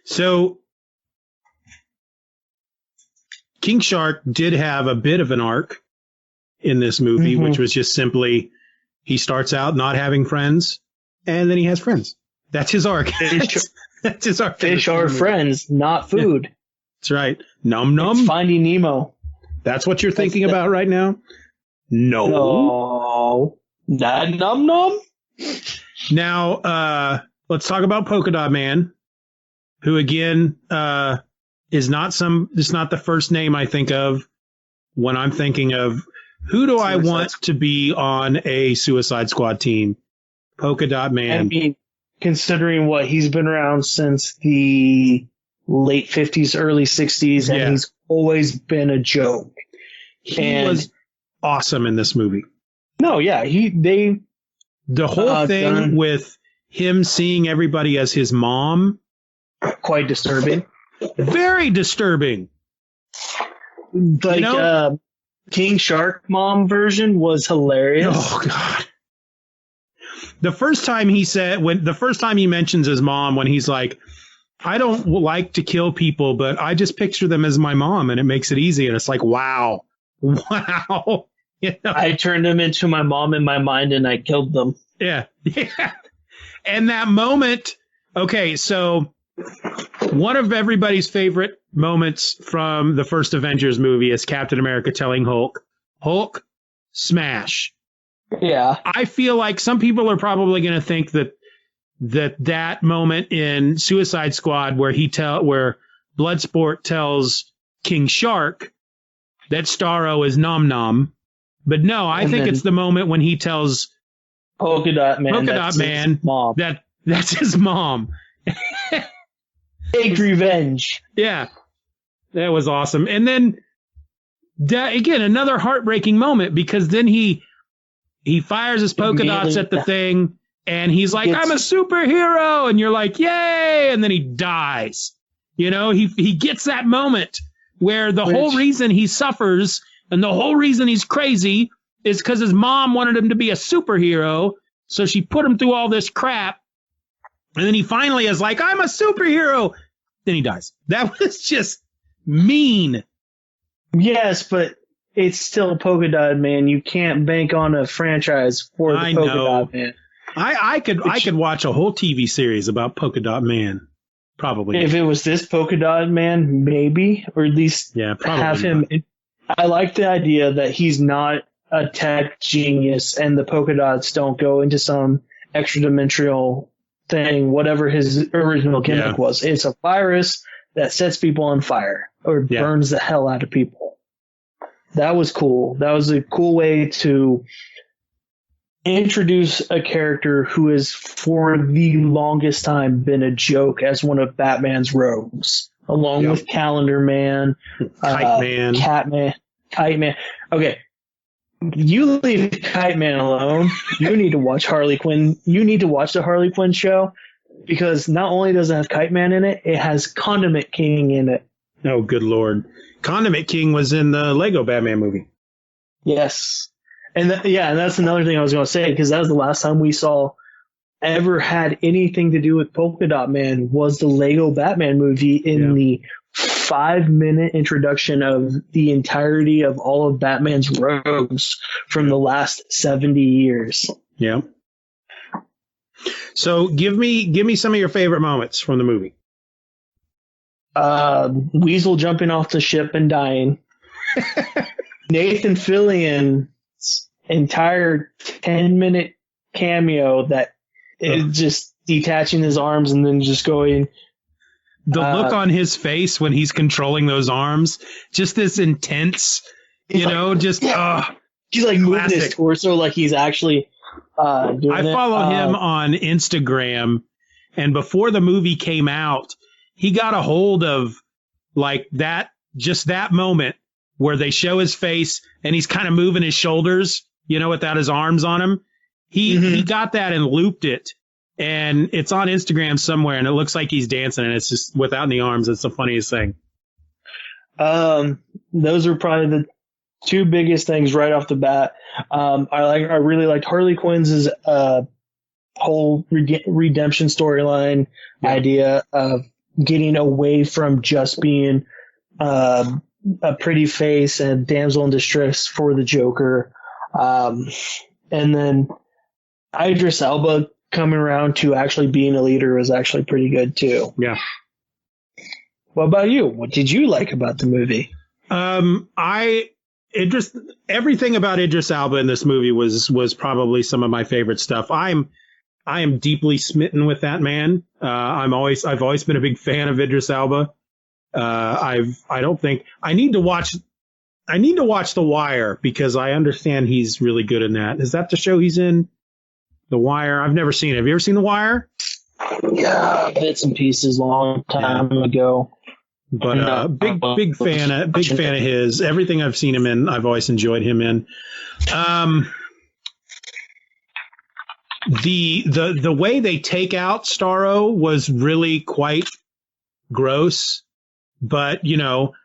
So King Shark did have a bit of an arc in this movie, which was just simply he starts out not having friends, and then he has friends. That's his arc. That's his arc. Fish are friends, not food. Yeah. That's right. Num num. It's Finding Nemo. That's what you're thinking about right now? No. Not num num. Now, let's talk about Polka Dot Man, who again is not the first name I think of when I'm thinking of who do I want to be on a Suicide Squad team. Polka Dot Man. I mean, considering what he's been around since the late 50s, early 60s, and he's always been a joke. He was awesome in this movie. No, yeah, the whole thing with him seeing everybody as his mom, quite disturbing. Very disturbing. Like King Shark mom version was hilarious. Oh God. The first time he mentions his mom, when he's like, I don't like to kill people, but I just picture them as my mom and it makes it easy. And it's like, wow. You know? I turned them into my mom in my mind and I killed them. Yeah. And that moment. Okay. So one of everybody's favorite moments from the first Avengers movie is Captain America telling Hulk, smash. Yeah. I feel like some people are probably going to think that moment in Suicide Squad where Bloodsport tells King Shark that Starro is Nom Nom. But no, I think it's the moment when he tells Polka Dot Man that's his mom. Take revenge. Yeah. That was awesome. And then again, another heartbreaking moment, because then he fires his polka dots at the thing and he's like, I'm a superhero. And you're like, yay. And then he dies. You know, he gets that moment where the whole reason he suffers and the whole reason he's crazy is because his mom wanted him to be a superhero. So she put him through all this crap. And then he finally is like, I'm a superhero. Then he dies. That was just mean. Yes, but it's still Polka Dot Man. You can't bank on a franchise for the Polka Dot Man. I could watch a whole TV series about Polka Dot Man. Probably. If it was this Polka Dot Man, maybe, or at least have him. I like the idea that he's not a tech genius and the polka dots don't go into some extra dimensional thing, whatever his original gimmick was. It's a virus that sets people on fire or burns the hell out of people. That was cool. That was a cool way to introduce a character who has for the longest time been a joke as one of Batman's rogues, along with Calendar Man, Kite Man. Okay. You leave Kite Man alone. You need to watch Harley Quinn. You need to watch the Harley Quinn show, because not only does it have Kite Man in it, it has Condiment King in it. Oh, good Lord. Condiment King was in the Lego Batman movie. Yes. And that's another thing I was going to say, because that was the last time we saw ever had anything to do with Polka Dot Man was the Lego Batman movie in the 5-minute introduction of the entirety of all of Batman's rogues from the last 70 years. Yeah. So give me some of your favorite moments from the movie. Weasel jumping off the ship and dying. Nathan Fillion's entire 10-minute cameo that is just detaching his arms and then just going. The look on his face when he's controlling those arms, just this intense, he's like moving his torso like he's actually doing I follow him on Instagram, and before the movie came out, he got a hold of like that moment where they show his face and he's kind of moving his shoulders, without his arms on him. He got that and looped it. And it's on Instagram somewhere, and it looks like he's dancing, and it's just without the arms. It's the funniest thing. Those are probably the two biggest things right off the bat. I really liked Harley Quinn's whole redemption storyline idea of getting away from just being a pretty face and damsel in distress for the Joker. And then Idris Elba coming around to actually being a leader was actually pretty good too. Yeah. What about you? What did you like about the movie? Everything about Idris Elba in this movie was probably some of my favorite stuff. I am deeply smitten with that man. I've always been a big fan of Idris Elba. I need to watch The Wire because I understand he's really good in that. Is that the show he's in? The Wire? I've never seen it. Have you ever seen The Wire? Yeah, bits and pieces, long time ago. But big fan of his. Everything I've seen him in, I've always enjoyed him in. The way they take out Starro was really quite gross. But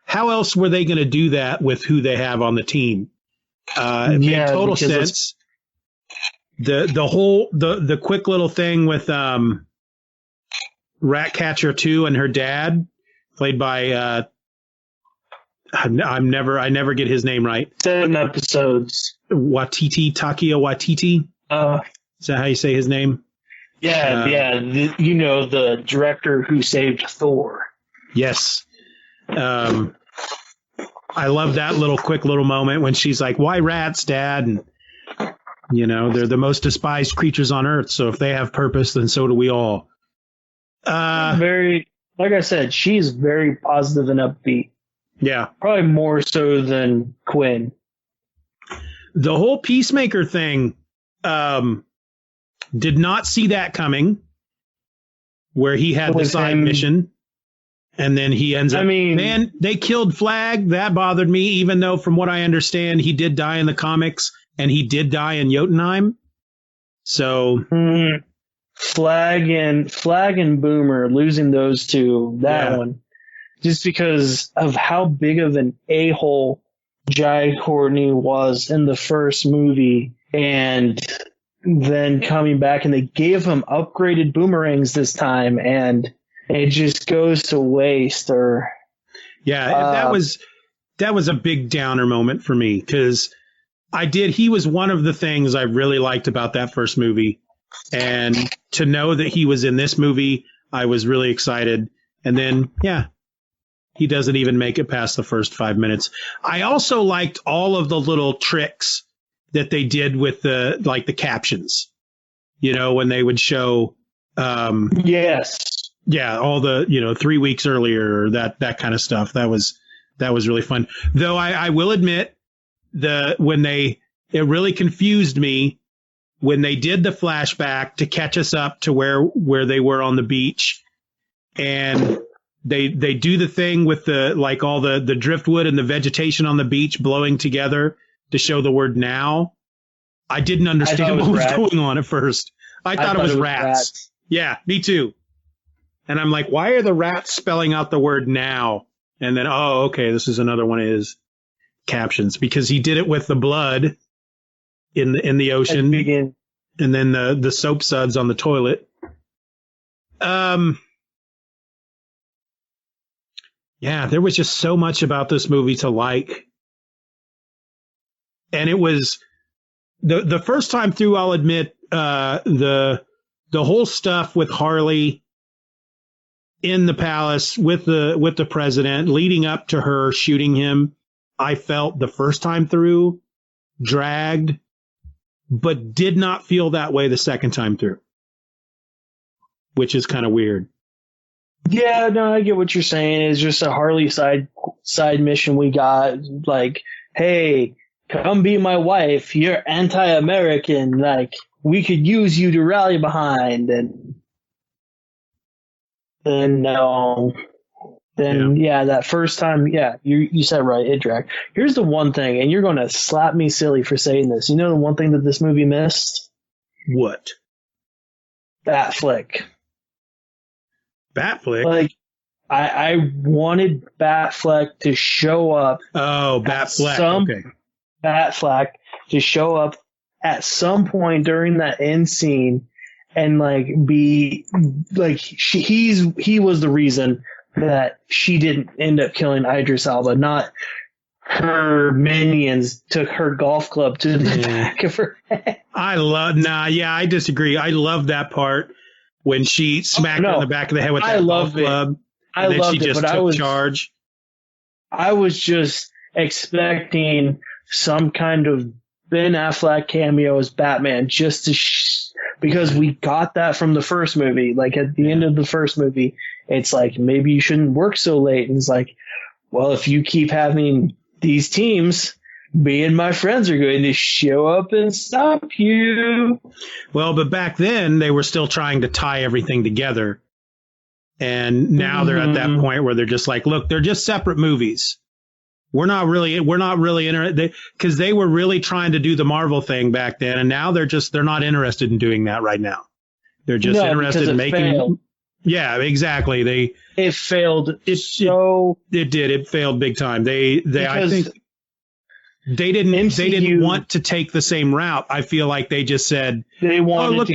how else were they going to do that with who they have on the team? It made total sense. The quick little thing with Ratcatcher 2 and her dad, played by I never get his name right. 7 episodes. Takeo Waititi. Is that how you say his name? Yeah, the director who saved Thor. Yes. I love that quick little moment when she's like, "Why rats, Dad?" And they're the most despised creatures on Earth. So if they have purpose, then so do we all. Very, like I said, she's very positive and upbeat. Yeah, probably more so than Quinn. The whole Peacemaker thing, did not see that coming. Where he had the side mission. And then he ends up, man, they killed Flag. That bothered me, even though from what I understand, he did die in the comics and he did die in Jotunheim. So Flag and Boomer, losing those two, one, just because of how big of an a-hole Jai Courtney was in the first movie, and then coming back and they gave him upgraded boomerangs this time, and it just goes to waste. That was a big downer moment for me because he was one of the things I really liked about that first movie. And to know that he was in this movie, I was really excited. And then, he doesn't even make it past the first 5 minutes. I also liked all of the little tricks that they did with the captions, when they would show, yes. Yeah, all the 3 weeks earlier, that kind of stuff. That was really fun. Though I will admit it really confused me when they did the flashback to catch us up to where they were on the beach, and they do the thing with all the driftwood and the vegetation on the beach blowing together to show the word now. I didn't understand what was going on at first. I thought it was rats. Yeah, me too. And I'm like, why are the rats spelling out the word now? And then, oh, okay, this is another one of his captions because he did it with the blood in the ocean, and then the soap suds on the toilet. There was just so much about this movie to like, and it was the first time through. I'll admit the whole stuff with Harley in the palace with the president leading up to her shooting him, I felt the first time through dragged, but did not feel that way the second time through, which is kind of weird. Yeah, no, I get what you're saying. It's just a Harley side mission we got. Like, hey, come be my wife. You're anti-American. Like, we could use you to rally behind. And then that first time, you said right, it dragged. Here's the one thing, and you're going to slap me silly for saying this. You know the one thing that this movie missed? What? Batfleck. Batfleck? Like, I wanted Batfleck to show up. Oh, Batfleck. Okay. Batfleck to show up at some point during that end scene and be like he was the reason that she didn't end up killing Idris Elba, not her minions took her golf club to the back of her head. I disagree. I love that part when she smacked her in the back of the head with that golf club. And then she just took charge. I was just expecting some kind of Ben Affleck cameo as Batman just to because we got that from the first movie. Like at the end of the first movie, it's like, maybe you shouldn't work so late. And it's like, well, if you keep having these teams, me and my friends are going to show up and stop you. Well, but back then they were still trying to tie everything together. And now they're at that point where they're just like, look, they're just separate movies. We're not really interested, because they were really trying to do the Marvel thing back then, and now they're not interested in doing that right now. They're just interested in making. Failed. Yeah, exactly. It failed. It did. It failed big time. I think they didn't want to take the same route. I feel like they just said they wanted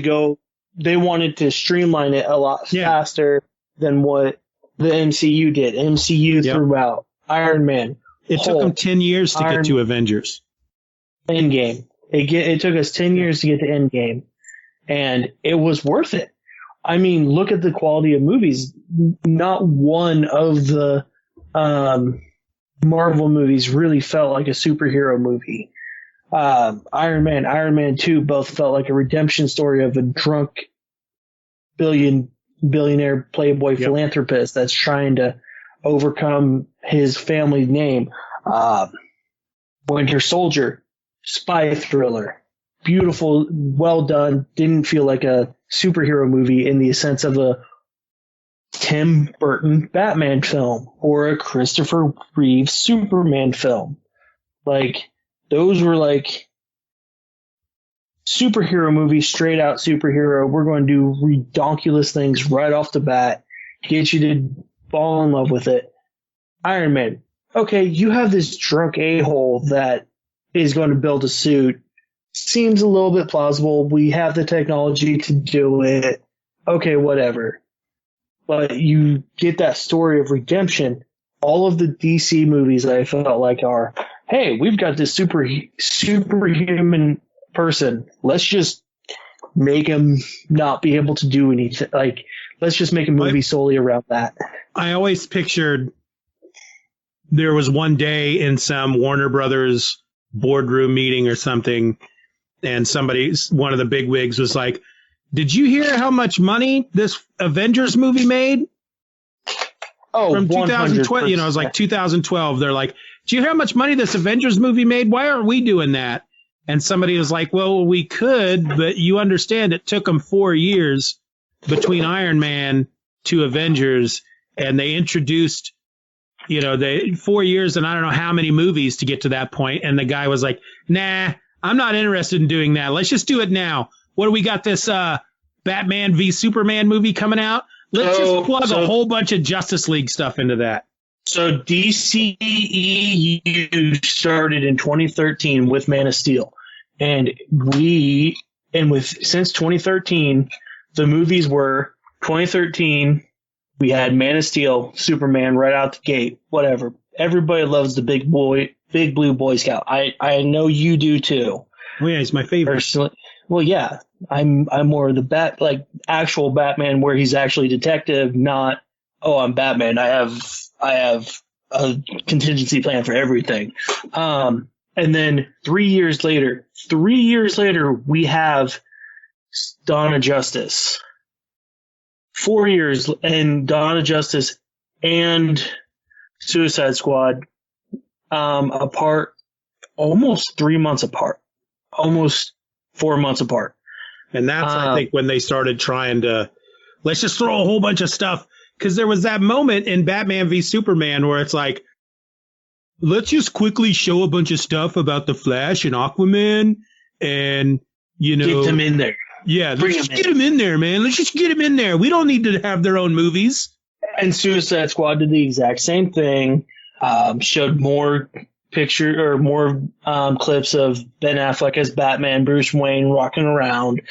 to streamline it a lot faster than what the MCU did. MCU threw out Iron Man. It took them 10 years to get to Avengers. Endgame. It took us 10 years to get to Endgame, and it was worth it. I mean, look at the quality of movies. Not one of the Marvel movies really felt like a superhero movie. Iron Man, Iron Man 2 both felt like a redemption story of a drunk billionaire playboy philanthropist that's trying to overcome his family's name. Winter Soldier, spy thriller, beautiful, well done. Didn't feel like a superhero movie in the sense of a Tim Burton Batman film or a Christopher Reeve Superman film. Like, those were like superhero movies, straight out superhero. We're going to do redonkulous things right off the bat, get you to fall in love with it. Iron Man. Okay, you have this drunk a-hole that is going to build a suit. Seems a little bit plausible. We have the technology to do it. Okay, whatever. But you get that story of redemption. All of the DC movies I felt like are, hey, we've got this superhuman person. Let's just make him not be able to do anything. Like, let's just make a movie solely around that. I always pictured there was one day in some Warner Brothers boardroom meeting or something, and one of the bigwigs was like, did you hear how much money this Avengers movie made? Oh, from 2012, it was like 2012. They're like, do you hear how much money this Avengers movie made? Why aren't we doing that? And somebody was like, well, we could, but you understand it took them 4 years between Iron Man to Avengers, and they introduced, 4 years and I don't know how many movies to get to that point. And the guy was like, nah, I'm not interested in doing that. Let's just do it now. What do we got, this Batman v Superman movie coming out? Let's just plug a whole bunch of Justice League stuff into that. So DCEU started in 2013 with Man of Steel. And since 2013, the movies were 2013, we had Man of Steel, Superman right out the gate, whatever. Everybody loves the big blue Boy Scout. I know you do too. Oh yeah, he's my favorite. Personally. Well, yeah, I'm more of the actual Batman where he's actually detective, not, oh, I'm Batman. I have a contingency plan for everything. And then 3 years later, we have Dawn of Justice. 4 years, and Dawn of Justice and Suicide Squad apart, almost 3 months apart, almost 4 months apart. And that's, I think, when they started trying to, let's just throw a whole bunch of stuff. Because there was that moment in Batman v Superman where it's like, let's just quickly show a bunch of stuff about the Flash and Aquaman and, get them in there. Yeah, let's just get them in there, man. Let's just get them in there. We don't need to have their own movies. And Suicide Squad did the exact same thing. Showed more clips of Ben Affleck as Batman, Bruce Wayne rocking around,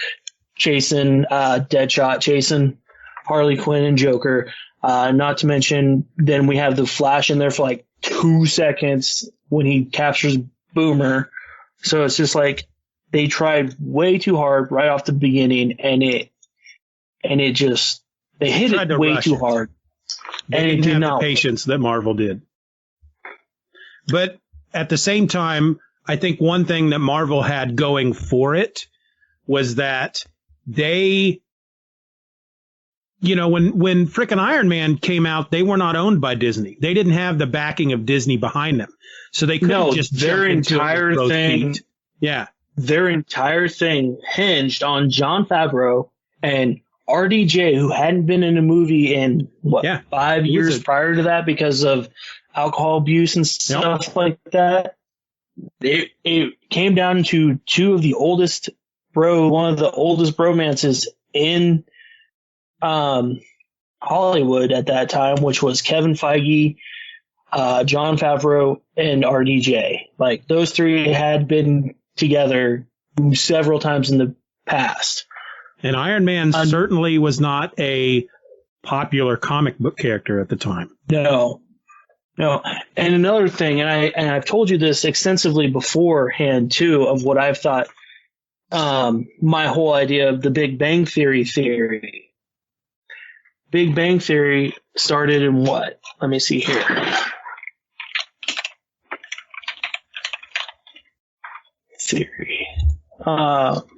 chasing Deadshot, chasing Harley Quinn and Joker. Not to mention, then we have the Flash in there for like 2 seconds when he captures Boomer. So it's just like they tried way too hard right off the beginning, and they hit it way too hard. They didn't have the patience that Marvel did. But at the same time, I think one thing that Marvel had going for it was that they, when frickin' Iron Man came out, they were not owned by Disney. They didn't have the backing of Disney behind them. So they couldn't just their entire thing. Feet. Yeah. Their entire thing hinged on Jon Favreau and RDJ, who hadn't been in a movie in 5 years prior to that because of alcohol abuse and stuff like that. It came down to one of the oldest bromances in Hollywood at that time, which was Kevin Feige, Jon Favreau, and RDJ. Like, those three had been together several times in the past. And Iron Man certainly was not a popular comic book character at the time. No. And another thing, and I've told you this extensively beforehand too, of what I've thought, my whole idea of the Big Bang Theory. Big Bang Theory started in what? Let me see here. Theory.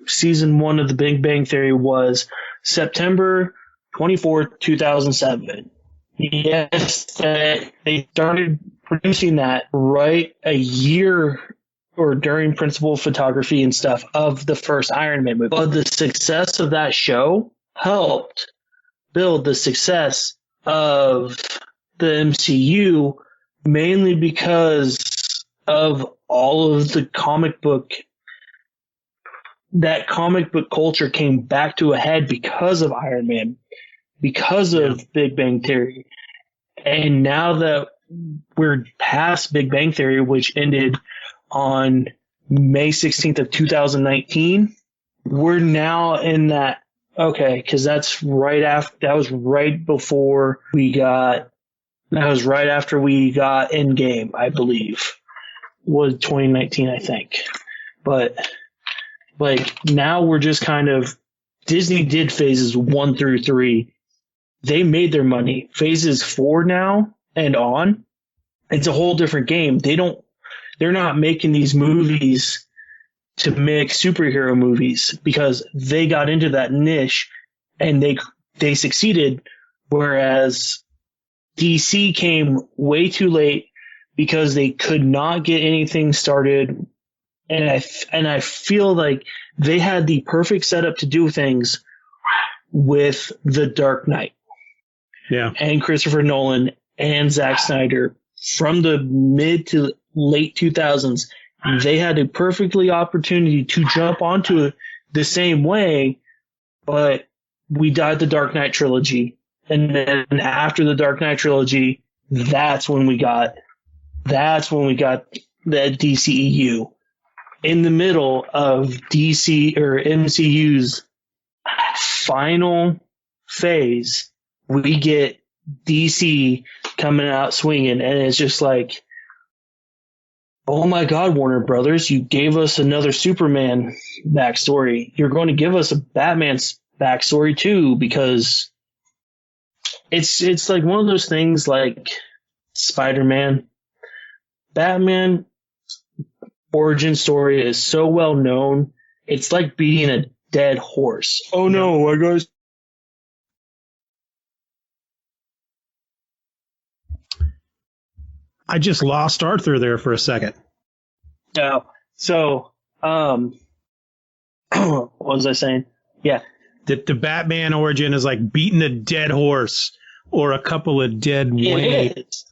Season 1 of the Big Bang Theory was September 24th, 2007. Yes, they started producing that right a year or during principal photography and stuff of the first Iron Man movie. But the success of that show helped build the success of the MCU, mainly because of all of the comic book culture came back to a head because of Iron Man, because of Big Bang Theory. And now that we're past Big Bang Theory, which ended on May 16th of 2019, we're now in that, because that was right after we got Endgame, I believe. Was 2019, I think. But like, now we're just kind of, Disney did phases 1 through 3. They made their money. Phases 4 now and on, it's a whole different game. They're not making these movies to make superhero movies because they got into that niche and they succeeded, whereas DC came way too late because they could not get anything started. And I feel like they had the perfect setup to do things with The Dark Knight. Yeah. And Christopher Nolan and Zack Snyder from the mid to late 2000s. They had a perfectly opportunity to jump onto it the same way, but we died the Dark Knight trilogy. And then after the Dark Knight trilogy, that's when we got the DCEU. In the middle of DC or MCU's final phase, we get DC coming out swinging, and it's just like, oh my God, Warner Brothers, you gave us another Superman backstory. You're going to give us a Batman's backstory too, because it's like one of those things like Spider-Man. Batman origin story is so well known. It's like beating a dead horse. Oh no, I guys. I just lost Arthur there for a second. Yeah. So, what was I saying? Yeah. That the Batman origin is like beating a dead horse or a couple of dead waves.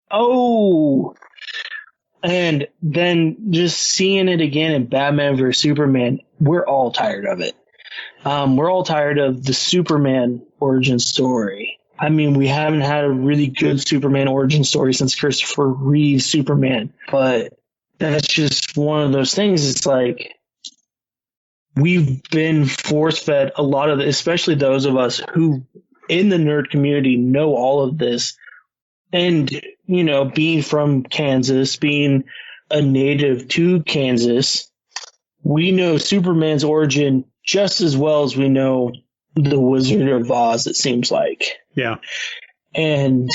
Oh. And then just seeing it again in Batman vs. Superman, we're all tired of it. We're all tired of the Superman origin story. I mean, we haven't had a really good Superman origin story since Christopher Reeve's Superman, but that's just one of those things. It's like we've been force-fed a lot of it, especially those of us who in the nerd community know all of this. and, being from Kansas, being a native to Kansas, we know Superman's origin just as well as we know the Wizard of Oz, it seems like. Yeah. And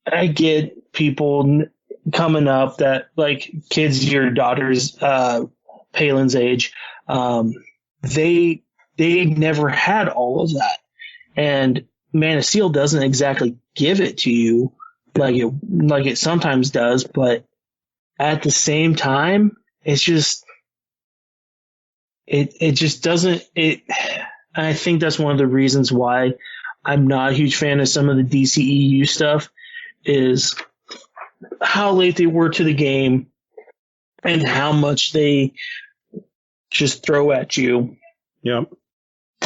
I get people coming up that, like, kids your daughter's Palin's age, they never had all of that. And Man of Steel doesn't exactly give it to you like it sometimes does, but at the same time, it's just it just doesn't I think that's one of the reasons why I'm not a huge fan of some of the DCEU stuff, is how late they were to the game and how much they just throw at you. Yep.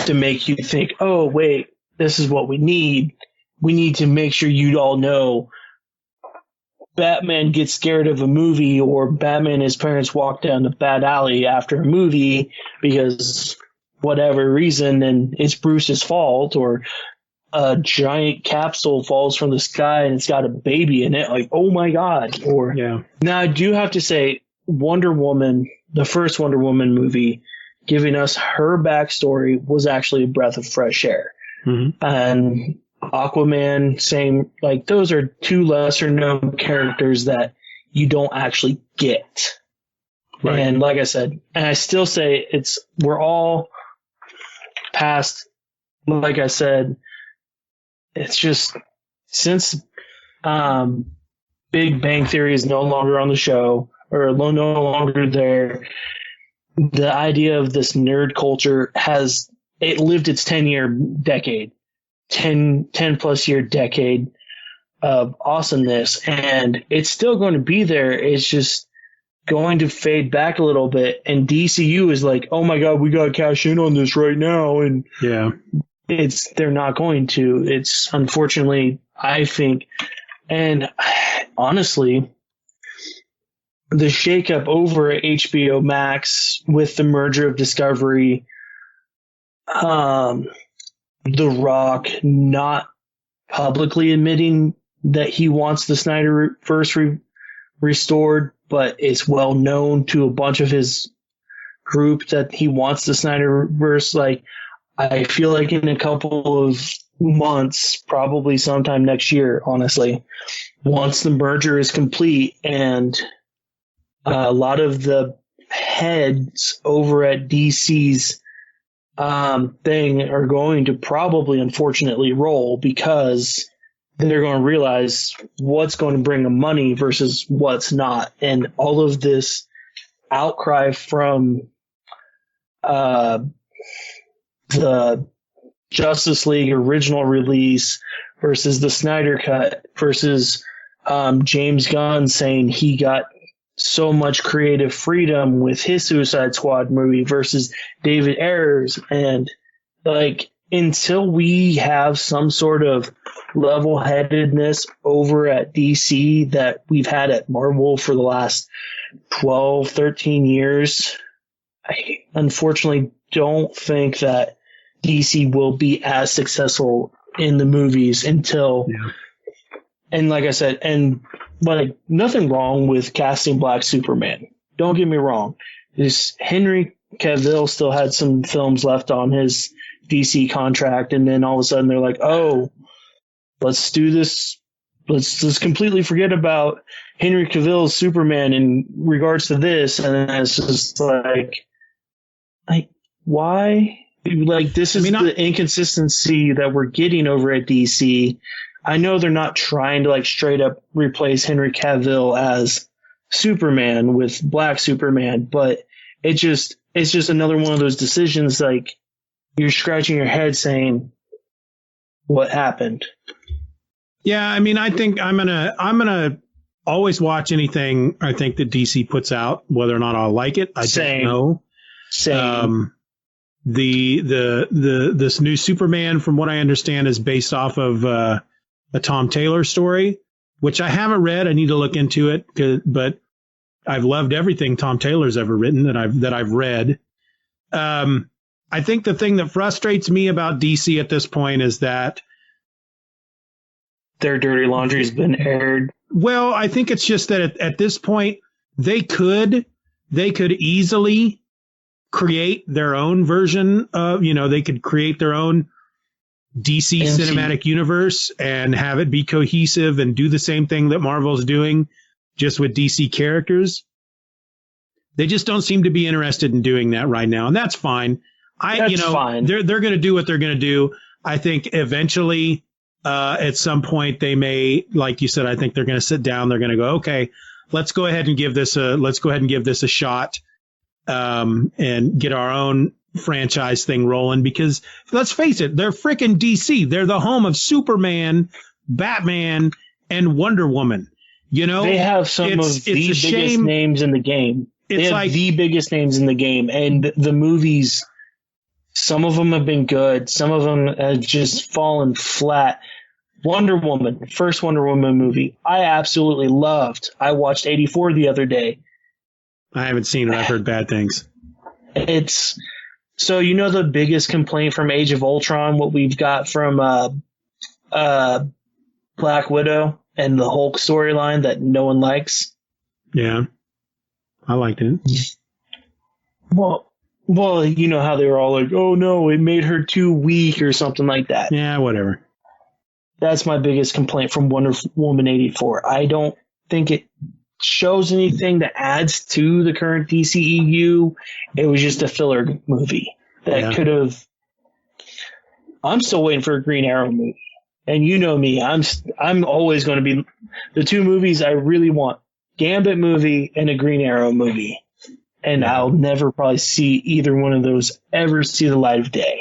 To make you think, oh, wait, this is what we need. We need to make sure you all know Batman gets scared of a movie, or Batman and his parents walk down the bad alley after a movie because whatever reason, and it's Bruce's fault, or a giant capsule falls from the sky and it's got a baby in it. Like, oh my God. Or yeah. Now, I do have to say, Wonder Woman, the first Wonder Woman movie, giving us her backstory was actually a breath of fresh air. Mm-hmm. And Aquaman, same, like, those are two lesser known characters that you don't actually get. Right. And like I said, and I still say we're all past, like I said, it's just since Big Bang Theory is no longer on the show, or no longer there, the idea of this nerd culture it lived its 10 plus year decade of awesomeness, and it's still going to be there. It's just going to fade back a little bit, and DCU is like, oh my God, we got to cash in on this right now. And yeah, they're not going to. It's unfortunately, I think, and honestly, the shakeup over at HBO Max with the merger of Discovery, The Rock not publicly admitting that he wants the Snyderverse restored, but it's well known to a bunch of his group that he wants the Snyderverse. Like, I feel like in a couple of months, probably sometime next year, honestly, once the merger is complete and a lot of the heads over at DC's thing are going to probably, unfortunately, roll, because they're going to realize what's going to bring them money versus what's not. And all of this outcry from the Justice League original release versus the Snyder Cut versus James Gunn saying he got so much creative freedom with his Suicide Squad movie versus David Ayers. And like, until we have some sort of level-headedness over at DC that we've had at Marvel for the last 12, 13 years, I unfortunately don't think that DC will be as successful in the movies until, and like I said, and like, nothing wrong with casting Black Superman. Don't get me wrong. Henry Cavill still had some films left on his DC contract, and then all of a sudden they're like, oh, let's do this. Let's just completely forget about Henry Cavill's Superman in regards to this. And then it's just like why? Like, this is the inconsistency that we're getting over at DC. I know they're not trying to like straight up replace Henry Cavill as Superman with Black Superman, but it's just another one of those decisions, like, you're scratching your head saying, what happened? Yeah, I mean, I think I'm gonna always watch anything I think that DC puts out, whether or not I'll like it. I don't know. Same. This new Superman, from what I understand, is based off of a Tom Taylor story, which I haven't read. I need to look into it, but I've loved everything Tom Taylor's ever written that I've read. I think the thing that frustrates me about DC at this point is that their dirty laundry has been aired. Well, I think it's just that at this point they could easily create their own version of, they could create their own DC cinematic universe and have it be cohesive and do the same thing that Marvel's doing just with DC characters. They just don't seem to be interested in doing that right now, and that's fine. Fine. They're going to do what they're going to do. I think eventually at some point they may, like you said, I think they're going to sit down. They're going to go, okay, let's go ahead and give this a shot, and get our own franchise thing rolling, because let's face it, they're freaking DC. They're the home of Superman, Batman, and Wonder Woman. They have some of the biggest names in the game. They have the biggest names in the game, and the movies, some of them have been good. Some of them have just fallen flat. Wonder Woman, first Wonder Woman movie, I absolutely loved. I watched 84 the other day. I haven't seen it. I've heard bad things. So the biggest complaint from Age of Ultron, what we've got from Black Widow and the Hulk storyline that no one likes? Yeah, I liked it. Well, you know how they were all like, oh no, it made her too weak or something like that. Yeah, whatever. That's my biggest complaint from Wonder Woman 84. I don't think it shows anything that adds to the current DCEU. It was just a filler movie that could have. I'm still waiting for a Green Arrow movie, and you know me, I'm always going to be the two movies I really want: Gambit movie and a Green Arrow movie, and I'll never probably see either one of those ever see the light of day.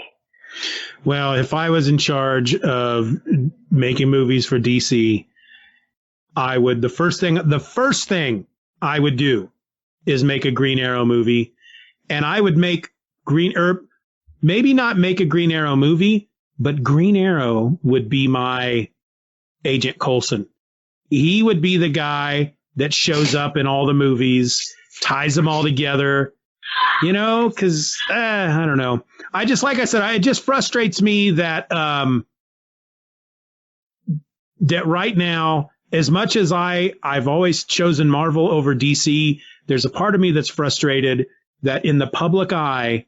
Well, if I was in charge of making movies for DC, I would the first thing I would do is make a Green Arrow movie, and I would make maybe not make a Green Arrow movie, but Green Arrow would be my Agent Coulson. He would be the guy that shows up in all the movies, ties them all together, because I don't know. Like I said, it just frustrates me that that right now, as much as I've always chosen Marvel over DC, there's a part of me that's frustrated that in the public eye,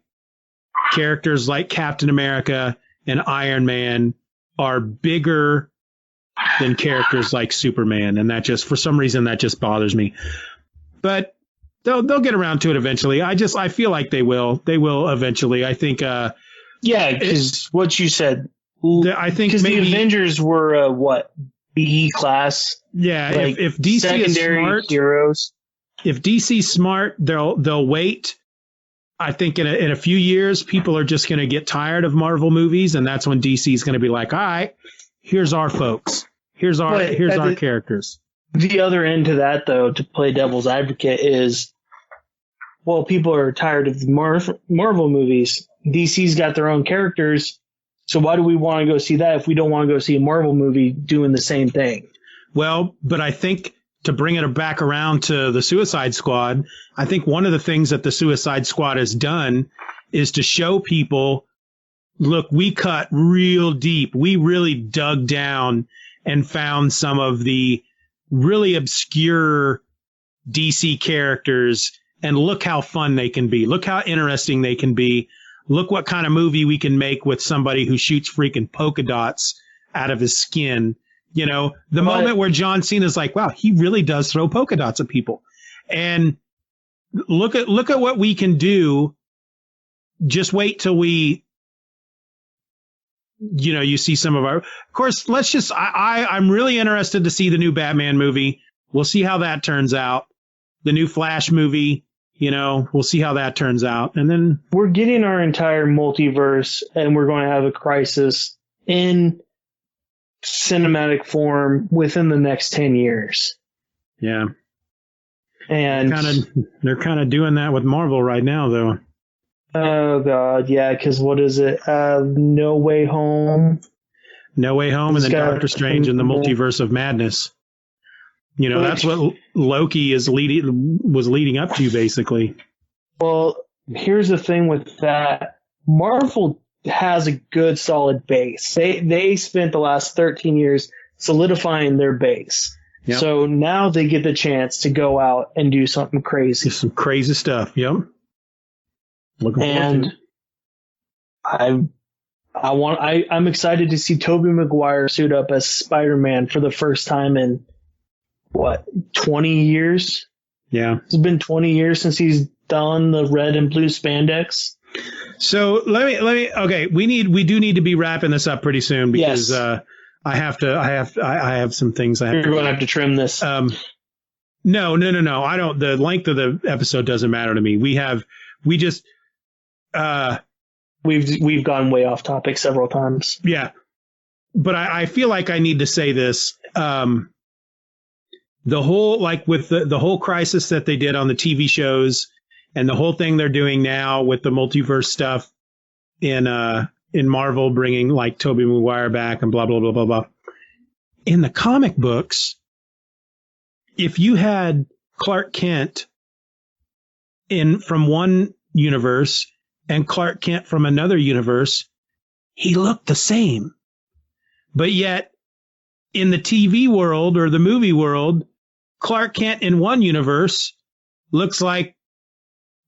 characters like Captain America and Iron Man are bigger than characters like Superman. And that just, for some reason, that just bothers me. But they'll get around to it eventually. I feel like they will. They will eventually. I think. Because what you said. I think because maybe the Avengers were what? B class. Yeah. If DC is smart, heroes. If DC's smart, they'll wait. I think in a few years, people are just going to get tired of Marvel movies, and that's when DC is going to be like, all right, here's our folks. Here's our characters. The other end to that, though, to play devil's advocate is, well, people are tired of the Marvel movies. DC's got their own characters, so why do we want to go see that if we don't want to go see a Marvel movie doing the same thing? Well, but I think to bring it back around to the Suicide Squad, I think one of the things that the Suicide Squad has done is to show people, look, we cut real deep. We really dug down and found some of the really obscure DC characters, and look how fun they can be. Look how interesting they can be. Look what kind of movie we can make with somebody who shoots freaking polka dots out of his skin. Moment where John Cena's like, wow, he really does throw polka dots at people. And look at what we can do. Just wait till we, you see some of our, of course, I'm really interested to see the new Batman movie. We'll see how that turns out. The new Flash movie, we'll see how that turns out. And then we're getting our entire multiverse, and we're going to have a crisis in cinematic form within the next 10 years. Yeah. And they're kind of doing that with Marvel right now, though. Oh God. Yeah. Cause what is it? No Way Home. No Way Home. And then Doctor Strange and the Multiverse of Madness. That's what Loki was leading up to, basically. Well, here's the thing with that. Marvel has a good, solid base. They spent the last 13 years solidifying their base. Yep. So now they get the chance to go out and do something crazy. Some crazy stuff. Yep. Looking forward to it. I'm excited to see Tobey Maguire suit up as Spider-Man for the first time in 20 years? Yeah. It's been 20 years since he's done the red and blue spandex. So let me okay, we do need to be wrapping this up pretty soon because Yes. I have some things You're going to have to trim this. No. I don't. The length of the episode doesn't matter to me. We've gone way off topic several times. Yeah. But I feel like I need to say this. The whole, like with the whole crisis that they did on the TV shows and the whole thing they're doing now with the multiverse stuff in Marvel, bringing like Tobey Maguire back and blah, blah, blah, blah, blah. In the comic books, if you had Clark Kent from one universe and Clark Kent from another universe, he looked the same. But yet, in the TV world or the movie world, Clark Kent in one universe looks like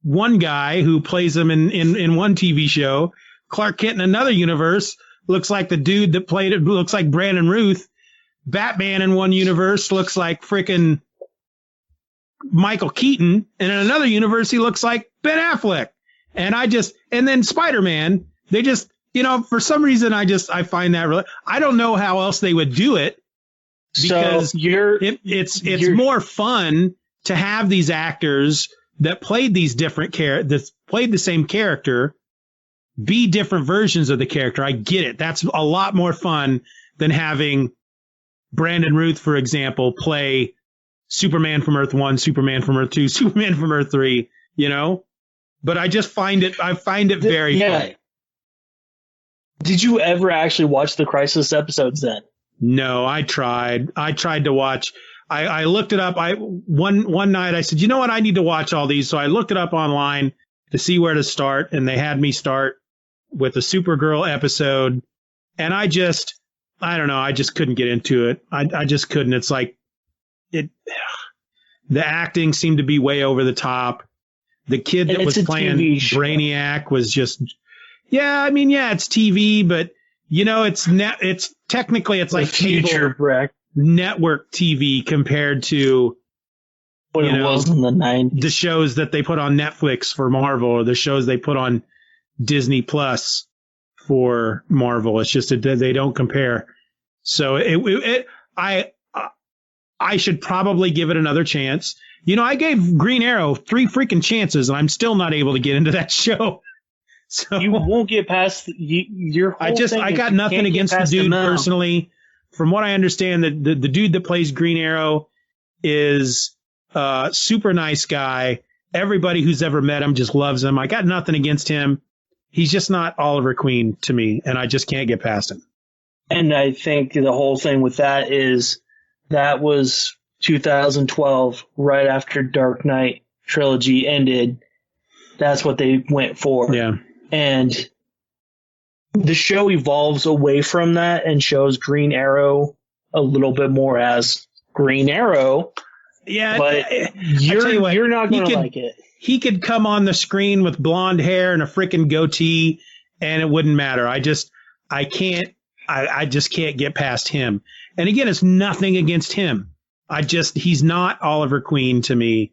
one guy who plays him in one TV show. Clark Kent in another universe looks like the dude that played it, looks like Brandon Routh. Batman in one universe looks like frickin' Michael Keaton. And in another universe, he looks like Ben Affleck. And then Spider-Man, they just, for some reason, I find that really, I don't know how else they would do it. Because it's more fun to have these actors that played these different that played the same character be different versions of the character. I get it. That's a lot more fun than having Brandon Routh, for example, play Superman from Earth 1, Superman from Earth 2, Superman from Earth 3, But I find it very funny. Did you ever actually watch the Crisis episodes then? No, I tried to watch. I looked it up. One night I said, you know what? I need to watch all these. So I looked it up online to see where to start. And they had me start with the Supergirl episode. And I don't know. I just couldn't get into it. I just couldn't. It's like the acting seemed to be way over the top. The kid that was playing Brainiac was just, it's TV, but it's technically it's like cable network TV compared to what it was in the 90s. The shows that they put on Netflix for Marvel or the shows they put on Disney Plus for Marvel. It's just that they don't compare. So I should probably give it another chance. I gave Green Arrow 3 freaking chances and I'm still not able to get into that show. So you won't get past your whole thing. I got nothing against the dude personally. From what I understand, the dude that plays Green Arrow is a super nice guy. Everybody who's ever met him just loves him. I got nothing against him. He's just not Oliver Queen to me, and I just can't get past him. And I think the whole thing with that is that was 2012, right after Dark Knight trilogy ended. That's what they went for. Yeah. And the show evolves away from that and shows Green Arrow a little bit more as Green Arrow. Yeah, but you're not going to like it. He could come on the screen with blonde hair and a freaking goatee, and it wouldn't matter. I just can't get past him. And again, it's nothing against him. He's not Oliver Queen to me,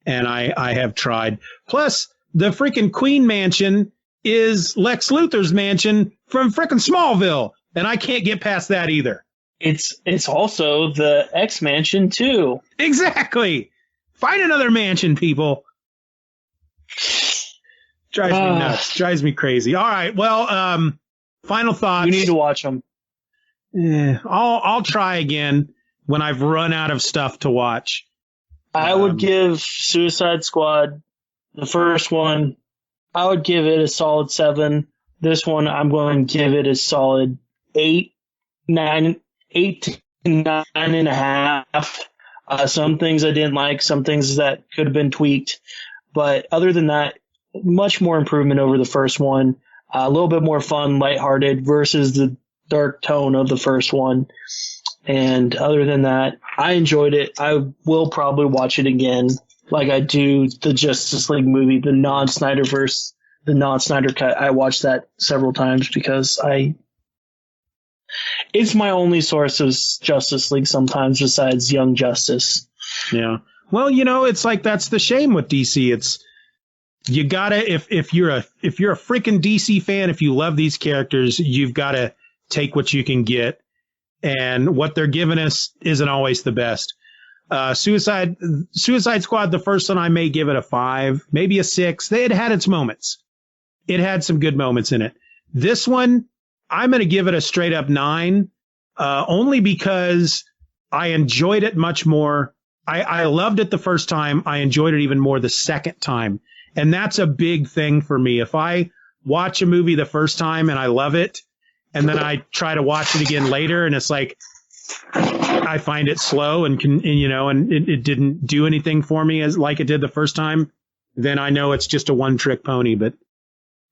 and I have tried. Plus, the freaking Queen mansion is Lex Luthor's mansion from frickin' Smallville, and I can't get past that either. It's also the X mansion too. Exactly. Find another mansion, people. Drives me nuts. Drives me crazy. All right. Well, final thoughts. You need to watch them. I'll try again when I've run out of stuff to watch. I would give Suicide Squad, the first one, I would give it a solid 7. This one, I'm going to give it a solid 8 to 9.5. Some things I didn't like, some things that could have been tweaked. But other than that, much more improvement over the first one. A little bit more fun, lighthearted versus the dark tone of the first one. And other than that, I enjoyed it. I will probably watch it again, like I do the Justice League movie, the non-Snyderverse, the non-Snyder cut. I watched that several times because it's my only source of Justice League sometimes besides Young Justice. Yeah. Well, it's like that's the shame with DC. It's you gotta if you're a freaking DC fan, if you love these characters, you've got to take what you can get, and what they're giving us isn't always the best. Suicide Squad, the first one, I may give it a 5, maybe a 6. It had its moments. It had some good moments in it. This one, I'm going to give it a straight up 9, only because I enjoyed it much more. I loved it the first time. I enjoyed it even more the second time. And that's a big thing for me. If I watch a movie the first time and I love it, and then I try to watch it again later, and it's like I find it slow and it didn't do anything for me as like it did the first time, then I know it's just a one-trick pony. But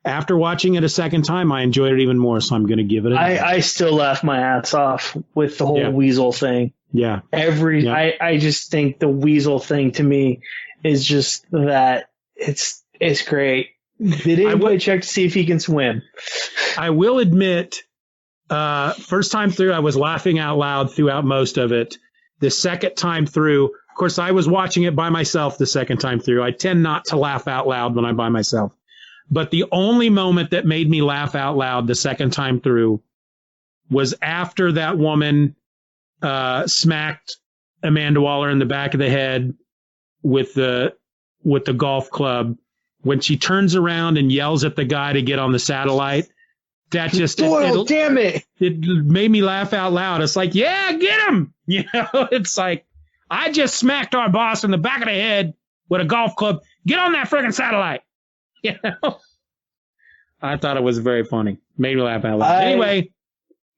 after watching it a second time, I enjoyed it even more, so I'm going to give it I still laugh my ass off with the whole Weasel thing. Yeah. I just think the Weasel thing to me is just that it's great. Did anybody check to see if he can swim? I will admit, first time through, I was laughing out loud throughout most of it. The second time through, of course, I was watching it by myself the second time through. I tend not to laugh out loud when I'm by myself. But the only moment that made me laugh out loud the second time through was after that woman smacked Amanda Waller in the back of the head with the golf club. When she turns around and yells at the guy to get on the satellite, that just damn it! It made me laugh out loud. It's like, yeah, get him! It's like, I just smacked our boss in the back of the head with a golf club. Get on that freaking satellite! I thought it was very funny. Made me laugh out loud. Anyway,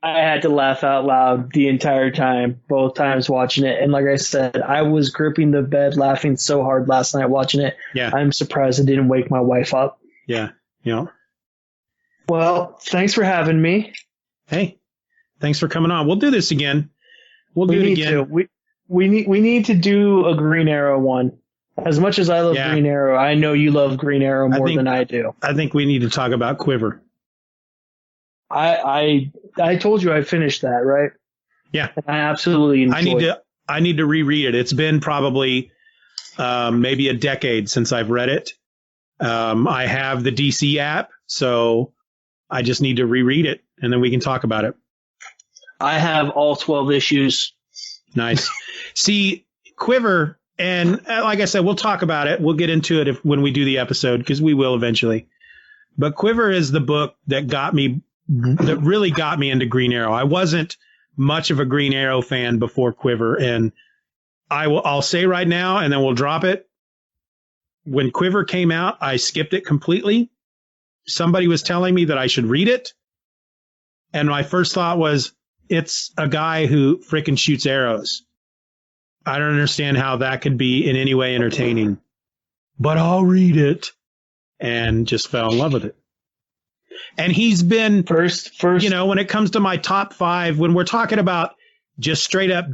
I had to laugh out loud the entire time, both times watching it. And like I said, I was gripping the bed laughing so hard last night watching it. Yeah. I'm surprised it didn't wake my wife up. Yeah. Well, thanks for having me. Hey, thanks for coming on. We'll do this again. We'll do it again. We need to do a Green Arrow one. As much as I love Green Arrow, I know you love Green Arrow more than I do. I think we need to talk about Quiver. I told you I finished that, right? Yeah. And I absolutely enjoyed it. I need to reread it. It's been probably maybe a decade since I've read it. I have the DC app, so I just need to reread it, and then we can talk about it. I have all 12 issues. Nice. See, Quiver, and like I said, we'll talk about it. We'll get into it when we do the episode, because we will eventually. But Quiver is the book that really got me into Green Arrow. I wasn't much of a Green Arrow fan before Quiver, and I'll say right now, and then we'll drop it. When Quiver came out, I skipped it completely. Somebody was telling me that I should read it, and my first thought was, it's a guy who frickin' shoots arrows. I don't understand how that could be in any way entertaining, but I'll read it, and just fell in love with it. And he's been first, when it comes to my top 5, when we're talking about just straight up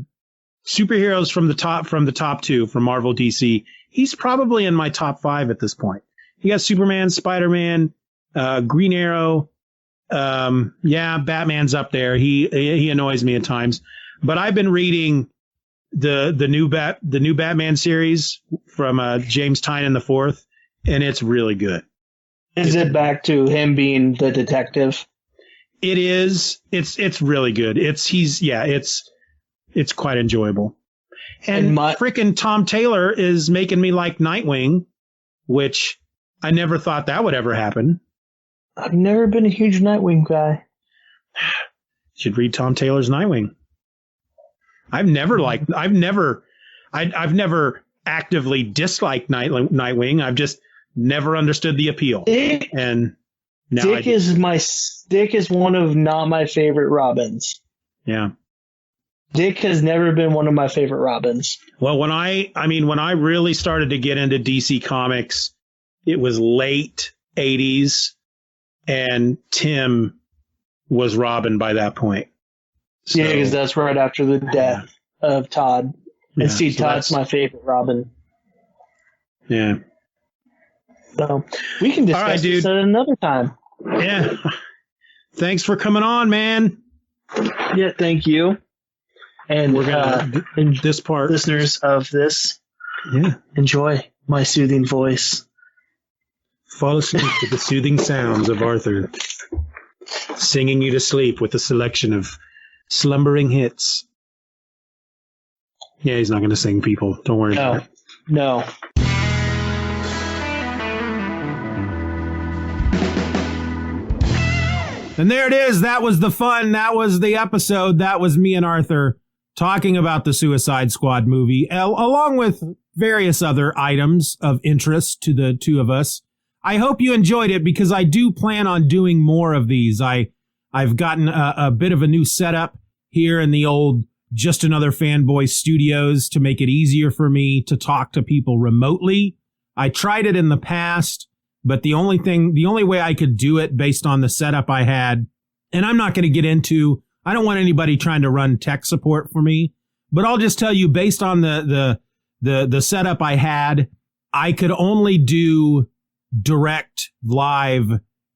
superheroes from the top 2 from Marvel DC, he's probably in my top 5 at this point. You got Superman, Spider-Man, Green Arrow. Batman's up there. He annoys me at times, but I've been reading the new Batman series from James Tynion IV, and it's really good. Is it back to him being the detective? It is. It's really good. It's quite enjoyable. And frickin' Tom Taylor is making me like Nightwing, which I never thought that would ever happen. I've never been a huge Nightwing guy. Should read Tom Taylor's Nightwing. I've never actively disliked Nightwing. I've just never understood the appeal. Dick is one of not my favorite Robins. Yeah. Dick has never been one of my favorite Robins. Well, when I really started to get into DC Comics, it was late 80s, and Tim was Robin by that point. Yeah, because that's right after the death of Todd. And Steve Todd's my favorite Robin. Yeah. So we can discuss this at another time. Yeah. Thanks for coming on, man. Yeah, thank you. And we're gonna this part, listeners of this, enjoy my soothing voice. Fall asleep with the soothing sounds of Arthur, singing you to sleep with a selection of slumbering hits. Yeah, he's not going to sing, people. Don't worry about it. No. And there it is. That was the fun. That was the episode. That was me and Arthur talking about the Suicide Squad movie, along with various other items of interest to the two of us. I hope you enjoyed it, because I do plan on doing more of these. I've gotten a bit of a new setup here in the old Just Another Fanboy studios to make it easier for me to talk to people remotely. I tried it in the past, but the only way I could do it based on the setup I had, and I'm not going to get into, I don't want anybody trying to run tech support for me, but I'll just tell you, based on the setup I had, I could only do direct live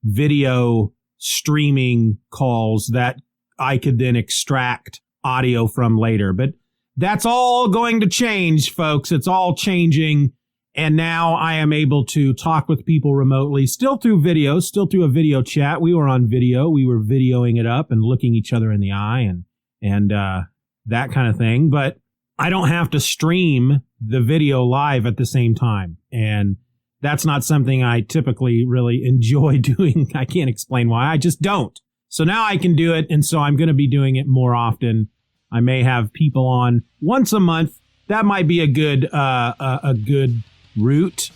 video streaming calls that I could then extract audio from later. But that's all going to change, folks. It's all changing. And now I am able to talk with people remotely, still through video, still through a video chat. We were on video. We were videoing it up and looking each other in the eye and that kind of thing. But I don't have to stream the video live at the same time. And that's not something I typically really enjoy doing. I can't explain why. I just don't. So now I can do it. And so I'm going to be doing it more often. I may have people on once a month. That might be a good route.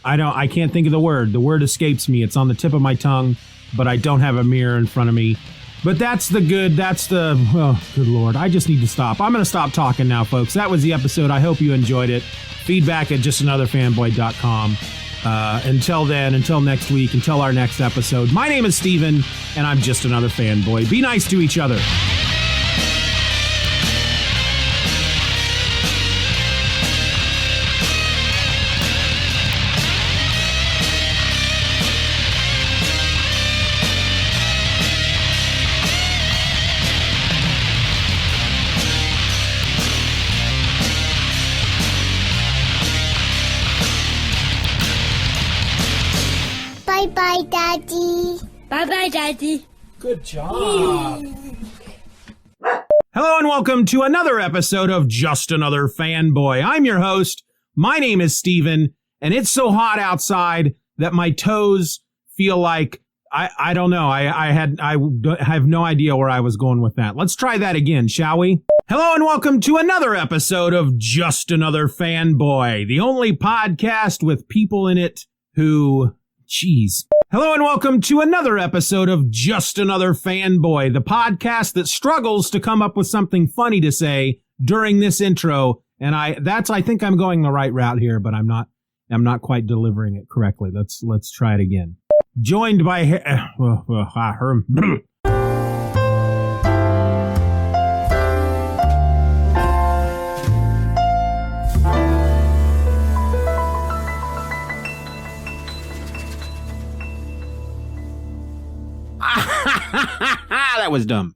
I can't think of the word. The word escapes me. It's on the tip of my tongue, but I don't have a mirror in front of me. But oh, good Lord. I just need to stop. I'm going to stop talking now, folks. That was the episode. I hope you enjoyed it. Feedback at justanotherfanboy.com. Until then, until next week, until our next episode, my name is Steven, and I'm just another fanboy. Be nice to each other. Bye-bye, Daddy. Bye-bye, Daddy. Good job. Hello and welcome to another episode of Just Another Fanboy. I'm your host. My name is Steven, and it's so hot outside that my toes feel like, I don't know. I have no idea where I was going with that. Let's try that again, shall we? Hello and welcome to another episode of Just Another Fanboy, the only podcast with people in it who... Jeez. Hello and welcome to another episode of Just Another Fanboy, the podcast that struggles to come up with something funny to say during this intro. And I think I'm going the right route here, but I'm not quite delivering it correctly. Let's try it again. Joined by that was dumb.